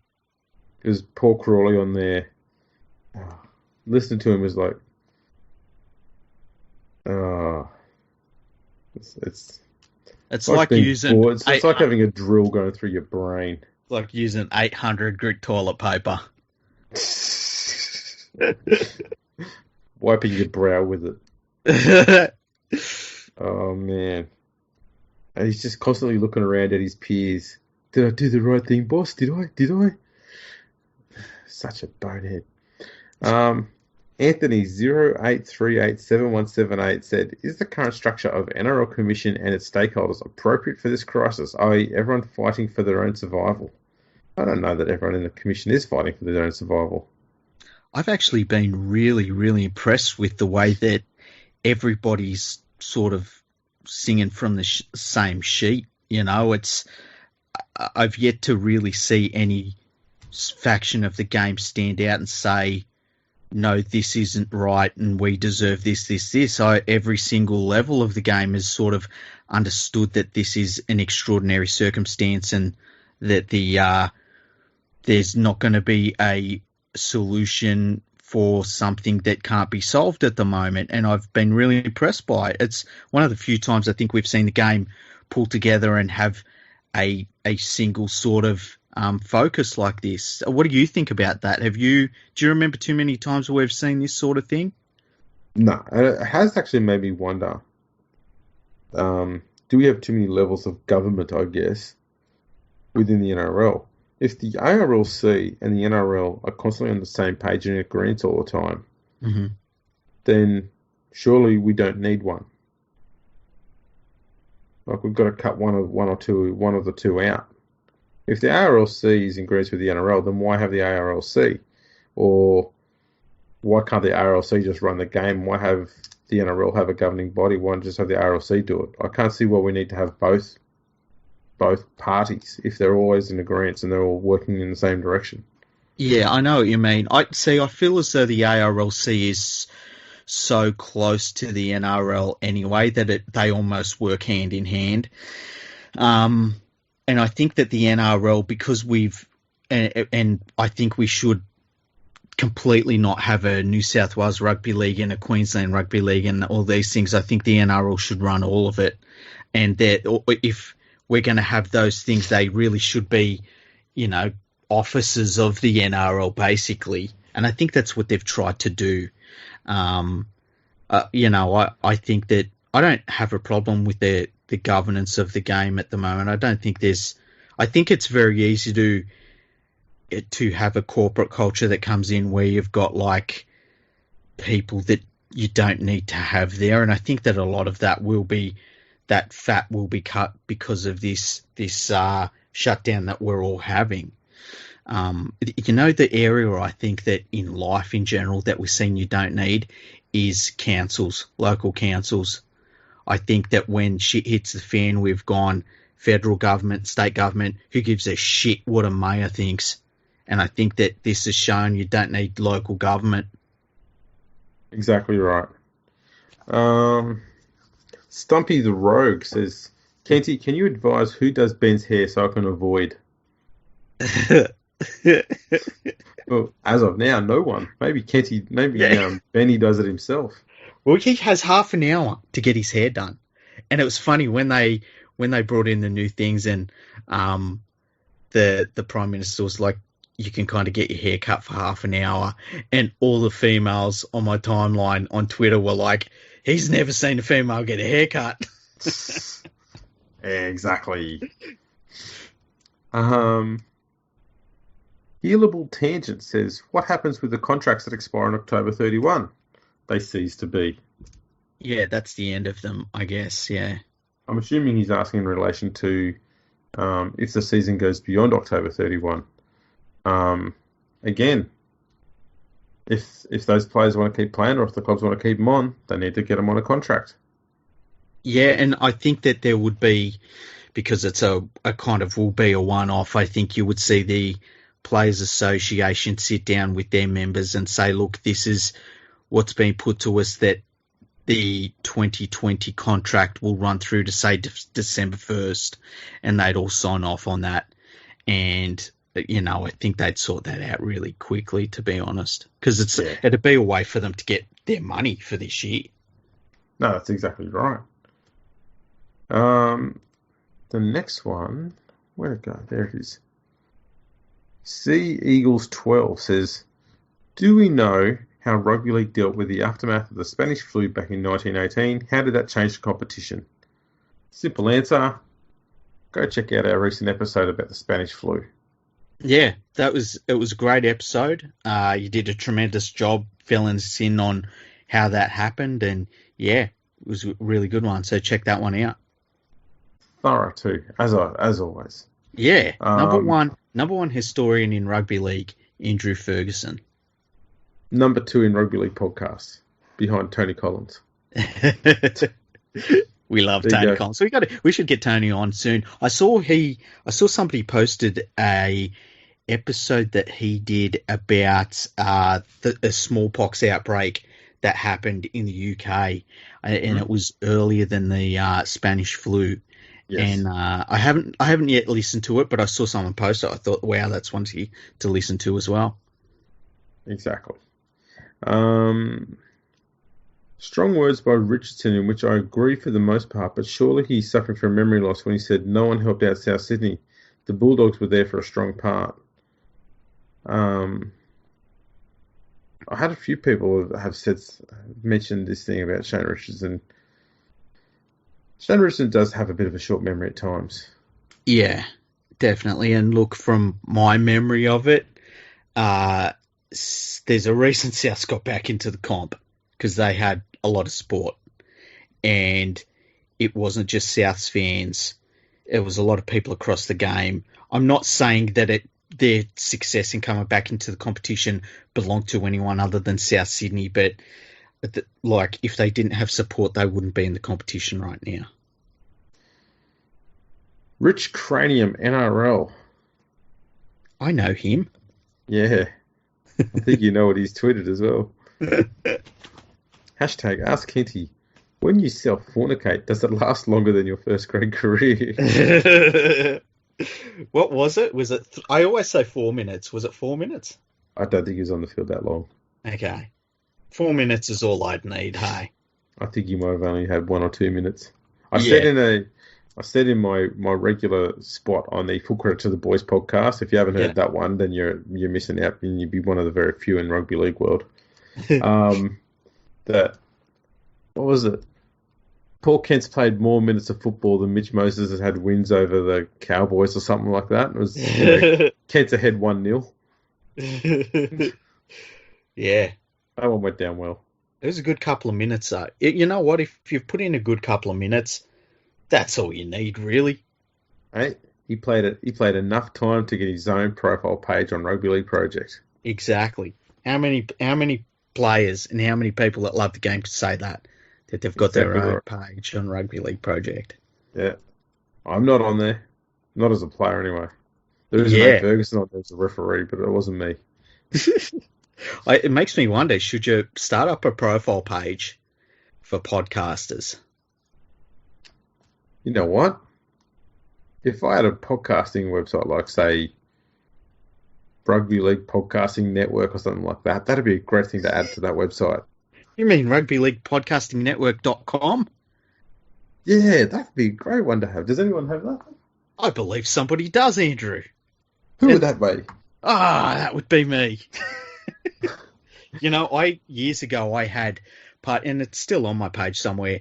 Because Paul Crawley on there, listening to him is like, it's like using. It's like having a drill going through your brain. Like using 800 grit toilet paper. Wiping your brow with it. Oh, man. And he's just constantly looking around at his peers. Did I do the right thing, boss? Did I? Such a bonehead. Anthony 08387178 said, is the current structure of NRL Commission and its stakeholders appropriate for this crisis, i.e. everyone fighting for their own survival? I don't know that everyone in the Commission is fighting for their own survival. I've actually been really, really impressed with the way that everybody's sort of singing from the same sheet. You know, I've yet to really see any faction of the game stand out and say, no, this isn't right and we deserve this. So every single level of the game has sort of understood that this is an extraordinary circumstance and that there's not going to be a solution for something that can't be solved at the moment. And I've been really impressed by it. It's one of the few times I think we've seen the game pull together and have a single sort of focus like this. What do you think about that? Do you remember too many times where we've seen this sort of thing? No, it has actually made me wonder. Do we have too many levels of government, I guess, within the NRL? If the ARLC and the NRL are constantly on the same page and in agreement all the time, then surely we don't need one. Like we've got to cut one of the two out. If the ARLC is in agreement with the NRL, then why have the ARLC? Or why can't the ARLC just run the game? Why have the NRL have a governing body? Why not just have the ARLC do it? I can't see why we need to have both parties if they're always in agreement and they're all working in the same direction. Yeah, I know what you mean. I feel as though the ARLC is so close to the NRL anyway that they almost work hand in hand. And I think that the NRL, because and I think we should completely not have a New South Wales Rugby League and a Queensland Rugby League and all these things. I think the NRL should run all of it. And that if we're going to have those things, they really should be, officers of the NRL, basically. And I think that's what they've tried to do. I think that I don't have a problem with the governance of the game at the moment. I think it's very easy to have a corporate culture that comes in where you've got like people that you don't need to have there. And I think that a lot of that fat will be cut because of this shutdown that we're all having. The area where I think that in life in general that we're seeing you don't need is councils, local councils. I think that when shit hits the fan, we've gone federal government, state government, who gives a shit what a mayor thinks. And I think that this has shown you don't need local government. Exactly right. Stumpy the Rogue says, Kenty, can you advise who does Ben's hair so I can avoid? Well, as of now, no one. Maybe Benny does it himself. Well, he has half an hour to get his hair done. And it was funny when they brought in the new things and the Prime Minister was like, you can kind of get your hair cut for half an hour. And all the females on my timeline on Twitter were like, he's never seen a female get a haircut. Exactly. Healable Tangent says, what happens with the contracts that expire on October 31? They cease to be. Yeah, that's the end of them, I guess, yeah. I'm assuming he's asking in relation to if the season goes beyond October 31. Again, if those players want to keep playing or if the clubs want to keep them on, they need to get them on a contract. Yeah, and I think that there would be, because it's a kind of will be a one-off, I think you would see the Players Association sit down with their members and say, look, this is what's been put to us, that the 2020 contract will run through to, say, December 1st, and they'd all sign off on that. And, I think they'd sort that out really quickly, to be honest, because it'd be a way for them to get their money for this year. No, that's exactly right. The next one, where'd it go? There it is. Sea Eagles 12 says, do we know how Rugby League dealt with the aftermath of the Spanish flu back in 1918? How did that change the competition? Simple answer, go check out our recent episode about the Spanish flu. Yeah, it was a great episode. You did a tremendous job filling us in on how that happened, and yeah, it was a really good one. So check that one out. Thorough too, as always. Yeah, number one historian in rugby league, Andrew Ferguson. Number 2 in rugby league podcasts, behind Tony Collins. We love Tony Collins. We should get Tony on soon. I saw somebody posted a episode that he did about a smallpox outbreak that happened in the UK, and it was earlier than the Spanish flu. Yes. And I haven't yet listened to it, but I saw someone post it. I thought, wow, that's one to listen to as well. Exactly. Strong words by Richardson, in which I agree for the most part, but surely he's suffering from memory loss when he said no one helped out South Sydney. The Bulldogs were there for a strong part. I had a few people have mentioned this thing about Shane Richardson. Shane Richardson does have a bit of a short memory at times. Yeah, definitely. And look, from my memory of it, there's a reason Souths got back into the comp, because they had a lot of sport. And it wasn't just Souths fans. It was a lot of people across the game. I'm not saying that their success in coming back into the competition belonged to anyone other than South Sydney, but if they didn't have support, they wouldn't be in the competition right now. Rich Cranium NRL. I know him. Yeah. I think you know what he's tweeted as well. Hashtag Ask Henty. When you self-fornicate, does it last longer than your first grade career? What was it? Was it? I always say 4 minutes. Was it 4 minutes? I don't think he was on the field that long. Okay. 4 minutes is all I'd need, hey? I think you might have only had 1 or 2 minutes. I said in my regular spot on the Full Credit to the Boys podcast, if you haven't heard that one, then you're missing out, and you'd be one of the very few in rugby league world. What was it? Paul Kent's played more minutes of football than Mitch Moses has had wins over the Cowboys or something like that. It was Kent's ahead 1-0. Yeah. That one went down well. It was a good couple of minutes, though. You know what? If you've put in a good couple of minutes, that's all you need, really. Hey, he played enough time to get his own profile page on Rugby League Project. Exactly. How many players and how many people that love the game could say that they've got their own page on Rugby League Project? Yeah. I'm not on there. Not as a player, anyway. There is no Ferguson on there as a referee, but it wasn't me. It makes me wonder, should you start up a profile page for podcasters? You know what? If I had a podcasting website like, say, Rugby League Podcasting Network or something like that, that'd be a great thing to add to that website. You mean rugbyleaguepodcastingnetwork.com? Yeah, that'd be a great one to have. Does anyone have that? I believe somebody does, Andrew. Who would that be? That would be me. Years ago I had part, and it's still on my page somewhere,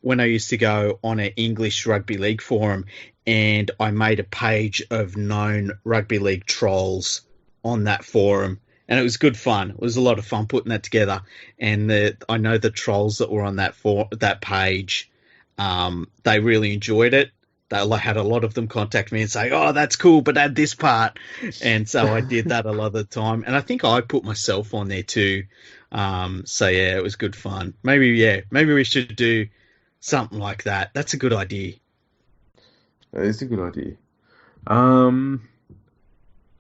when I used to go on an English rugby league forum, and I made a page of known rugby league trolls on that forum, and it was good fun. It was a lot of fun putting that together, and I know the trolls that were on that page, they really enjoyed it. They had a lot of them contact me and say, "Oh, that's cool, but add this part." And so I did that a lot of the time. And I think I put myself on there too. So yeah, it was good fun. Maybe we should do something like that. That's a good idea. That is a good idea. The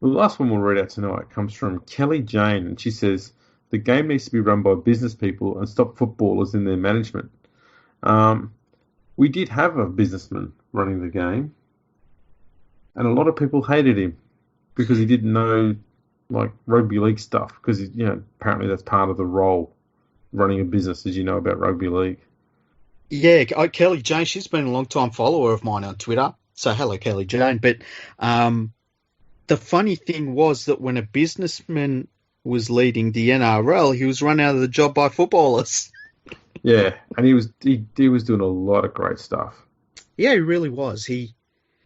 last one we'll read out tonight comes from Kelly Jane, and she says, "The game needs to be run by business people and stop footballers in their management." We did have a businessman running the game, and a lot of people hated him because he didn't know like rugby league stuff. Because apparently that's part of the role, running a business, as you know about rugby league. Yeah, Kelly Jane, she's been a long time follower of mine on Twitter. So hello, Kelly Jane. But the funny thing was that when a businessman was leading the NRL, he was run out of the job by footballers. Yeah, and he was doing a lot of great stuff. Yeah, he really was.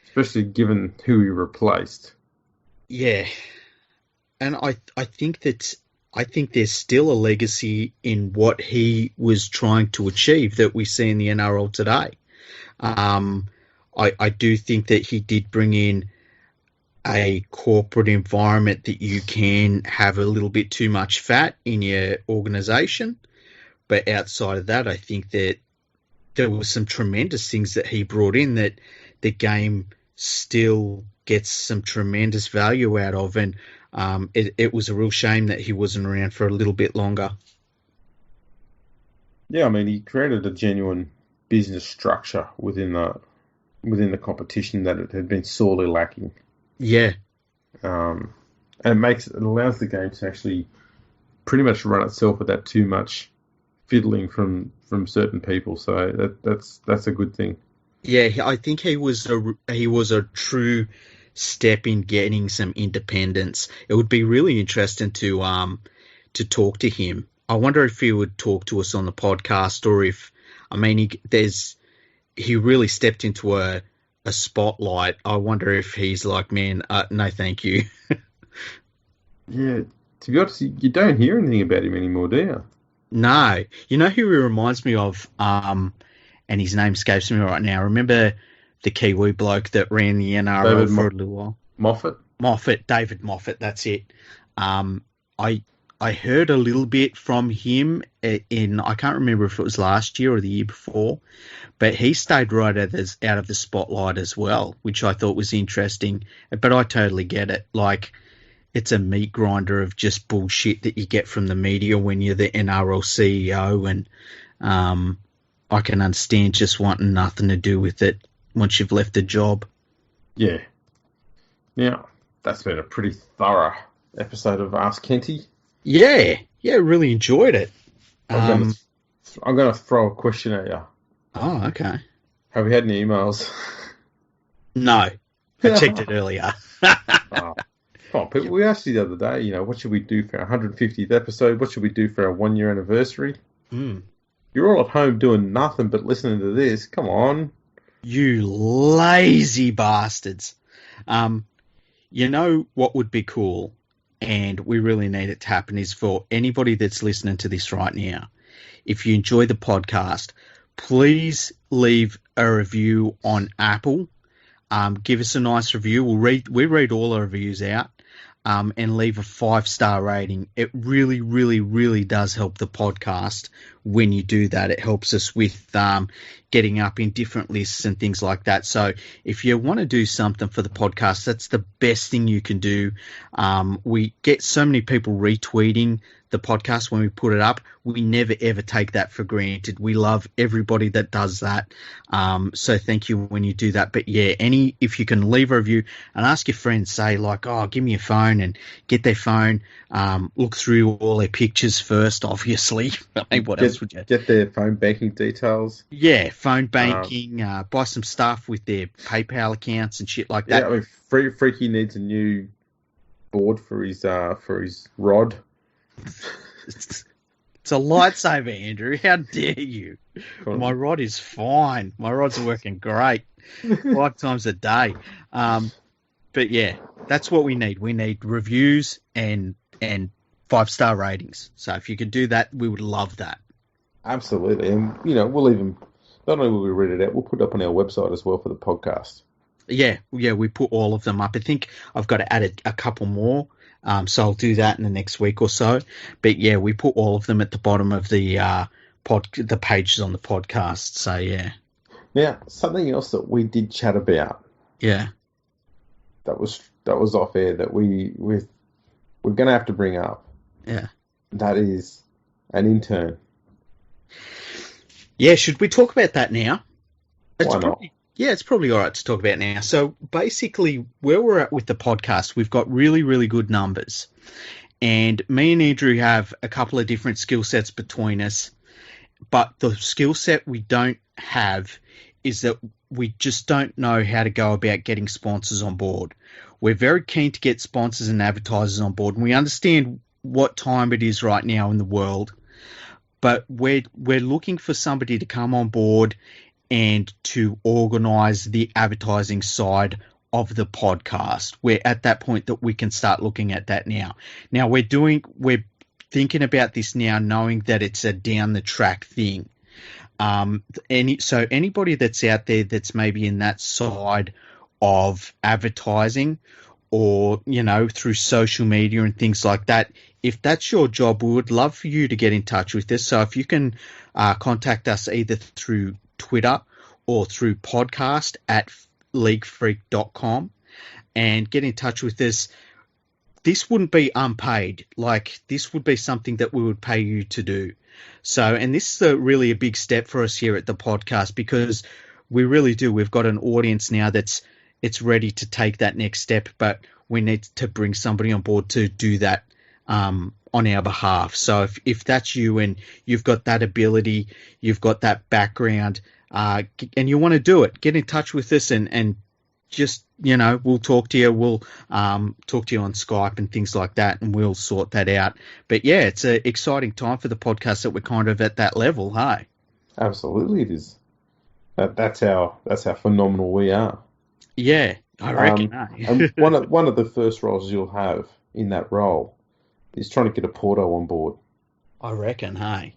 Especially given who he replaced. Yeah, and I think there's still a legacy in what he was trying to achieve that we see in the NRL today. I do think that he did bring in a corporate environment that you can have a little bit too much fat in your organisation. But outside of that, I think that there were some tremendous things that he brought in that the game still gets some tremendous value out of. And it was a real shame that he wasn't around for a little bit longer. Yeah, I mean, he created a genuine business structure within the competition that it had been sorely lacking. Yeah. And it allows the game to actually pretty much run itself without too much fiddling from certain people, so that's a good thing. Yeah, I think he was a true step in getting some independence. It would be really interesting to talk to him. I wonder if he would talk to us on the podcast, or if he really stepped into a spotlight. I wonder if he's like, man, no, thank you. Yeah, to be honest, you don't hear anything about him anymore, do you? No. You know who he reminds me of, and his name escapes me right now. Remember the Kiwi bloke that ran the NRL for a little while? David Moffat, that's it. I heard a little bit from him I can't remember if it was last year or the year before, but he stayed right out of the spotlight as well, which I thought was interesting. But I totally get it. Like, it's a meat grinder of just bullshit that you get from the media when you're the NRL CEO, and I can understand just wanting nothing to do with it once you've left the job. Yeah. Now, that's been a pretty thorough episode of Ask Kenty. Yeah, really enjoyed it. I'm going to throw a question at you. Oh, okay. Have you had any emails? No, I checked it earlier. Oh. Come on, people. We asked you the other day, what should we do for our 150th episode? What should we do for our 1 year anniversary? You're all at home doing nothing but listening to this. Come on. You lazy bastards. You know what would be cool, and we really need it to happen, is for anybody that's listening to this right now, if you enjoy the podcast, please leave a review on Apple. Give us a nice review. We read all our reviews out, and leave a 5-star rating. It really, really, really does help the podcast when you do that. It helps us with getting up in different lists and things like that. So if you want to do something for the podcast, that's the best thing you can do. We get so many people retweeting the podcast when we put it up. We never, ever take that for granted. We love everybody that does that. So thank you when you do that. But yeah, if you can leave a review and ask your friends, say like, oh, give me your phone, and get their phone, look through all their pictures first, obviously. I mean, what else would you? Get their phone banking details. Yeah, phone banking, buy some stuff with their PayPal accounts and shit like that. Yeah, I mean, Freaky needs a new board for his rod. It's a lightsaber, Andrew. How dare you? My rod is fine. My rod's working great. 5 times a day. But yeah, that's what we need. We need reviews and 5-star ratings. So if you could do that, we would love that. Absolutely. And, we'll even, not only will we read it out, we'll put it up on our website as well for the podcast. Yeah, we put all of them up. I think I've got to add a couple more. So I'll do that in the next week or so. But yeah, we put all of them at the bottom of the the pages on the podcast. So yeah. Now, something else that we did chat about. Yeah. That was off air that we're going to have to bring up. Yeah. That is an intern. Yeah, should we talk about that now? Why not? Yeah, it's probably all right to talk about now. So basically, where we're at with the podcast, we've got really, really good numbers. And me and Andrew have a couple of different skill sets between us. But the skill set we don't have is that we just don't know how to go about getting sponsors on board. We're very keen to get sponsors and advertisers on board, and we understand what time it is right now in the world. But we're looking for somebody to come on board and to organise the advertising side of the podcast. We're at that point that we can start looking at that now. Now we're thinking about this now, knowing that it's a down the track thing. So anybody that's out there that's maybe in that side of advertising or, through social media and things like that, if that's your job, we would love for you to get in touch with us. So if you can contact us either through Twitter or through podcast@leaguefreak.com and get in touch with us. This wouldn't be unpaid. This would be something that we would pay you to do. So, and this is really a big step for us here at the podcast because we really do. We've got an audience now it's ready to take that next step, but we need to bring somebody on board to do that on our behalf. So if that's you and you've got that ability, you've got that background, and you want to do it, get in touch with us and just, we'll talk to you. We'll talk to you on Skype and things like that, and we'll sort that out. But yeah, it's an exciting time for the podcast that we're kind of at that level, hey? Absolutely it is. That's how phenomenal we are. Yeah, I reckon. And one of the first roles you'll have in that role is trying to get a Porto on board. I reckon, hey?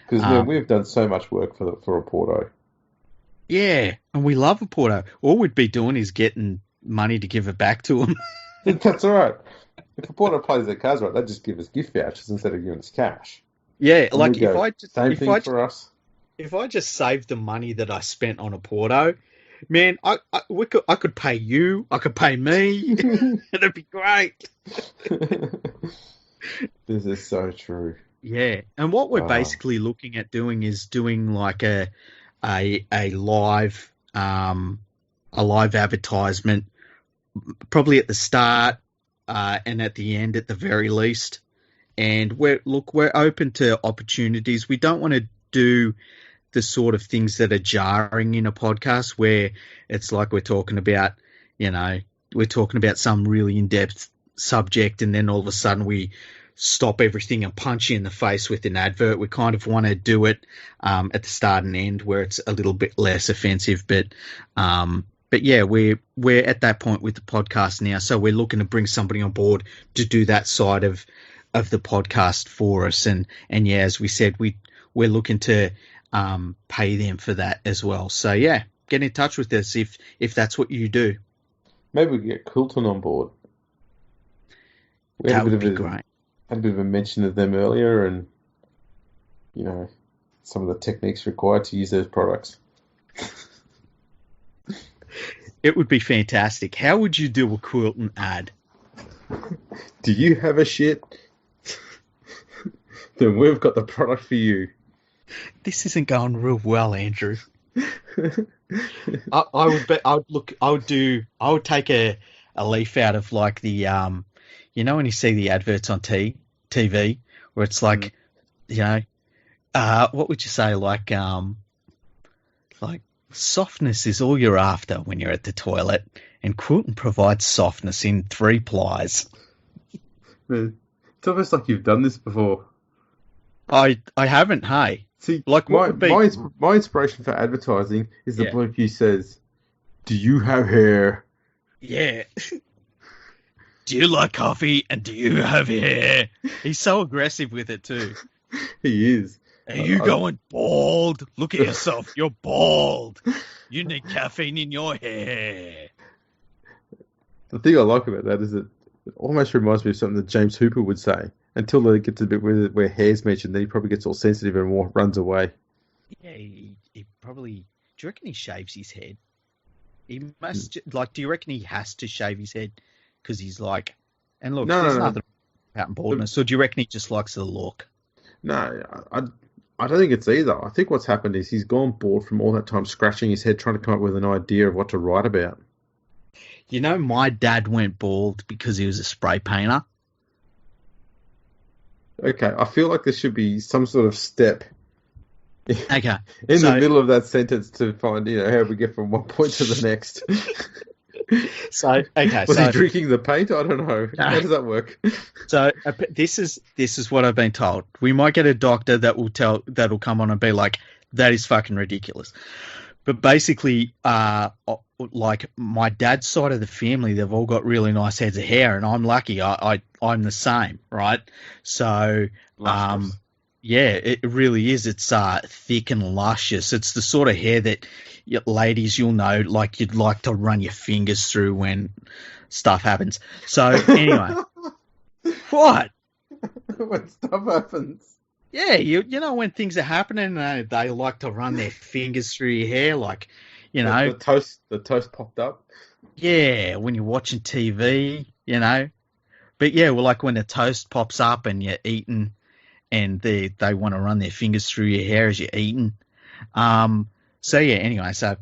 Because we've done so much work for a Porto. Yeah, and we love a Porto. All we'd be doing is getting money to give it back to them. That's all right. If a Porto plays their cards right, they just give us gift vouchers instead of giving us cash. Yeah, and for us. If I just saved the money that I spent on a Porto, man, I could pay you. I could pay me. It'd be great. This is so true. Yeah, and what we're basically looking at doing is doing like a live advertisement, probably at the start and at the end at the very least. And we're open to opportunities. We don't want to do the sort of things that are jarring in a podcast where it's like we're talking about some really in-depth subject and then all of a sudden we stop everything and punch you in the face with an advert. We kind of want to do it at the start and end where it's a little bit less offensive. But yeah, we're at that point with the podcast now. So we're looking to bring somebody on board to do that side of the podcast for us. And yeah, as we said, we're looking to pay them for that as well. So yeah, get in touch with us if that's what you do. Maybe we can get Coulton on board. That would be great. Had a bit of a mention of them earlier and, some of the techniques required to use those products. It would be fantastic. How would you do a Quilton ad? Do you have a shit? Then we've got the product for you. This isn't going real well, Andrew. I would take a leaf out of like the when you see the adverts on TV where it's like what would you say, like softness is all you're after when you're at the toilet, and Quilton provides softness in 3 plies. It's almost like you've done this before. I haven't. Hey, See, like what would be? my inspiration for advertising is the Yeah. bloke who says, "Do you have hair?" Yeah. Do you like coffee and do you have hair? He's so aggressive with it too. He is. Are you going bald? Look at yourself. You're bald. You need caffeine in your hair. The thing I like about that is that it almost reminds me of something that James Hooper would say. Until it gets a bit where hair's mentioned, then he probably gets all sensitive and runs away. Yeah, he probably. Do you reckon he shaves his head? He must. Like, do you reckon he has to shave his head because he's like? And look, there's nothing about baldness. So do you reckon he just likes the look? No, I don't think it's either. I think what's happened is he's gone bald from all that time scratching his head trying to come up with an idea of what to write about. You know, my dad went bald because he was a spray painter. Okay, I feel like there should be some sort of step Okay. in the middle of that sentence to find, how we get from one point to the next. Was he drinking the paint? I don't know. How does that work? So this is what I've been told. We might get a doctor that'll come on and be like, that is fucking ridiculous. But basically, like my dad's side of the family, they've all got really nice heads of hair, and I'm lucky. I'm the same, right? So, yeah, it really is. It's thick and luscious. It's the sort of hair that ladies, you'll know, like you'd like to run your fingers through when stuff happens. So anyway, what? When stuff happens. Yeah, you know when things are happening, they like to run their fingers through your hair, like, the toast popped up. Yeah, when you're watching TV, But yeah, well, like when the toast pops up and you're eating, and they want to run their fingers through your hair as you're eating. So yeah, anyway, so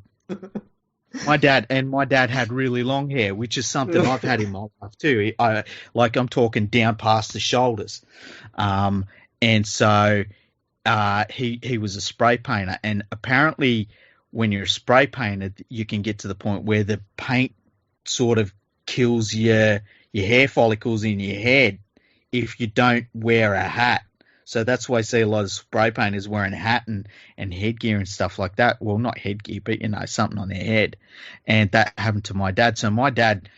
my dad had really long hair, which is something I've had in my life too. I'm talking down past the shoulders. And so he was a spray painter, and apparently when you're a spray painter, you can get to the point where the paint sort of kills your hair follicles in your head if you don't wear a hat. So that's why I see a lot of spray painters wearing a hat and headgear and stuff like that. Well, not headgear, but, something on their head. And that happened to my dad. So my dad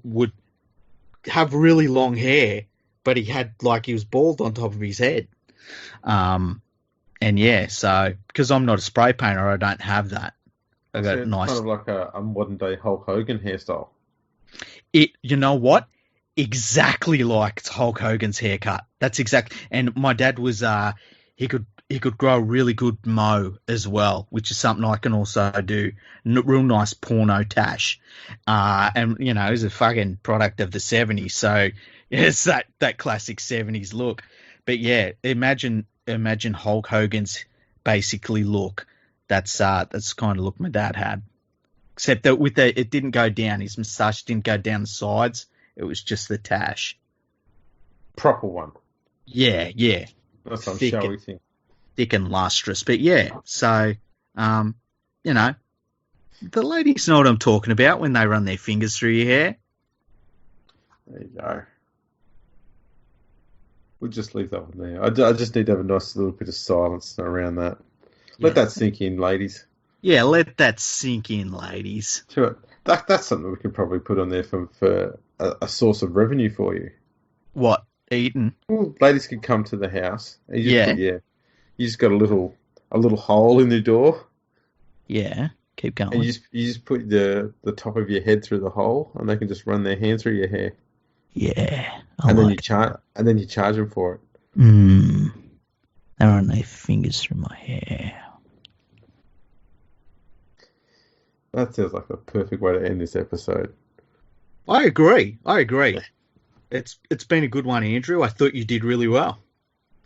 would have really long hair, but he was bald on top of his head. And yeah, so because I'm not a spray painter, I don't have that. I got nice. Kind of like a modern day Hulk Hogan hairstyle. You know what? Exactly like Hulk Hogan's haircut. That's exact. And my dad was he could grow a really good mo as well, which is something I can also do. Real nice porno tash. And he's a fucking product of the 70s, so it's that classic 70s look. But yeah, imagine Hulk Hogan's basically look. That's kind of look my dad had. Except that it didn't go down. His moustache didn't go down the sides. It was just the tash. Proper one. Yeah. That's some showy thing. Thick and lustrous. But yeah, so, the ladies know what I'm talking about when they run their fingers through your hair. There you go. We'll just leave that one there. I just need to have a nice little bit of silence around that. Let that sink in, ladies. Yeah, let that sink in, ladies. Sure. That's something we can probably put on there for a source of revenue for you. What? Eating? Well, ladies can come to the house. And you just got a little hole in the door. Yeah, keep going. And you just put the top of your head through the hole, and they can just run their hand through your hair. Yeah, then you charge them for it. They run their fingers through my hair. That sounds like a perfect way to end this episode. I agree. It's been a good one, Andrew. I thought you did really well.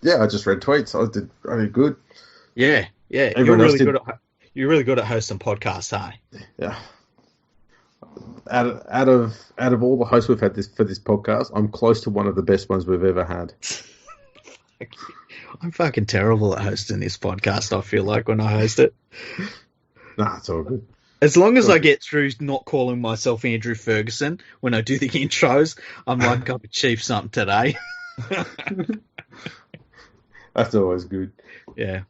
Yeah, I just read tweets. I did good. Yeah. You're really good at hosting podcasts, hey? Yeah. Out of all the hosts we've had for this podcast, I'm close to one of the best ones we've ever had. I'm fucking terrible at hosting this podcast, I feel like, when I host it. Nah, it's all good. As long as I get through not calling myself Andrew Ferguson when I do the intros, I'm like, I've achieved something today. That's always good. Yeah.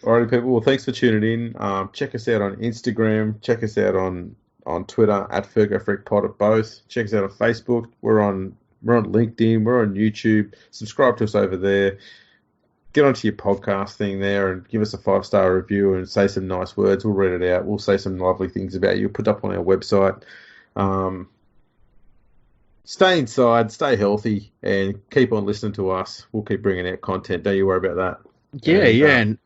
Alrighty, people. Well, thanks for tuning in. Check us out on Instagram. Check us out on Twitter at FergoFreakPod at both. Check us out on Facebook. We're on LinkedIn. We're on YouTube. Subscribe to us over there. Get onto your podcast thing there and give us a 5-star review and say some nice words. We'll read it out. We'll say some lovely things about you. Put up on our website. Stay inside, stay healthy, and keep on listening to us. We'll keep bringing out content. Don't you worry about that. Yeah, and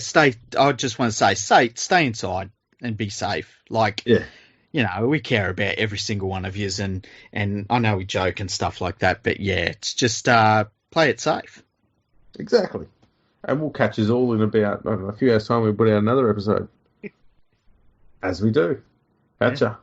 stay. I just want to say, stay inside and be safe. We care about every single one of yous, and I know we joke and stuff like that, but yeah, it's just play it safe. Exactly. And we'll catch us all in about, I don't know, a few hours' time. We'll put out another episode. As we do. Catch ya.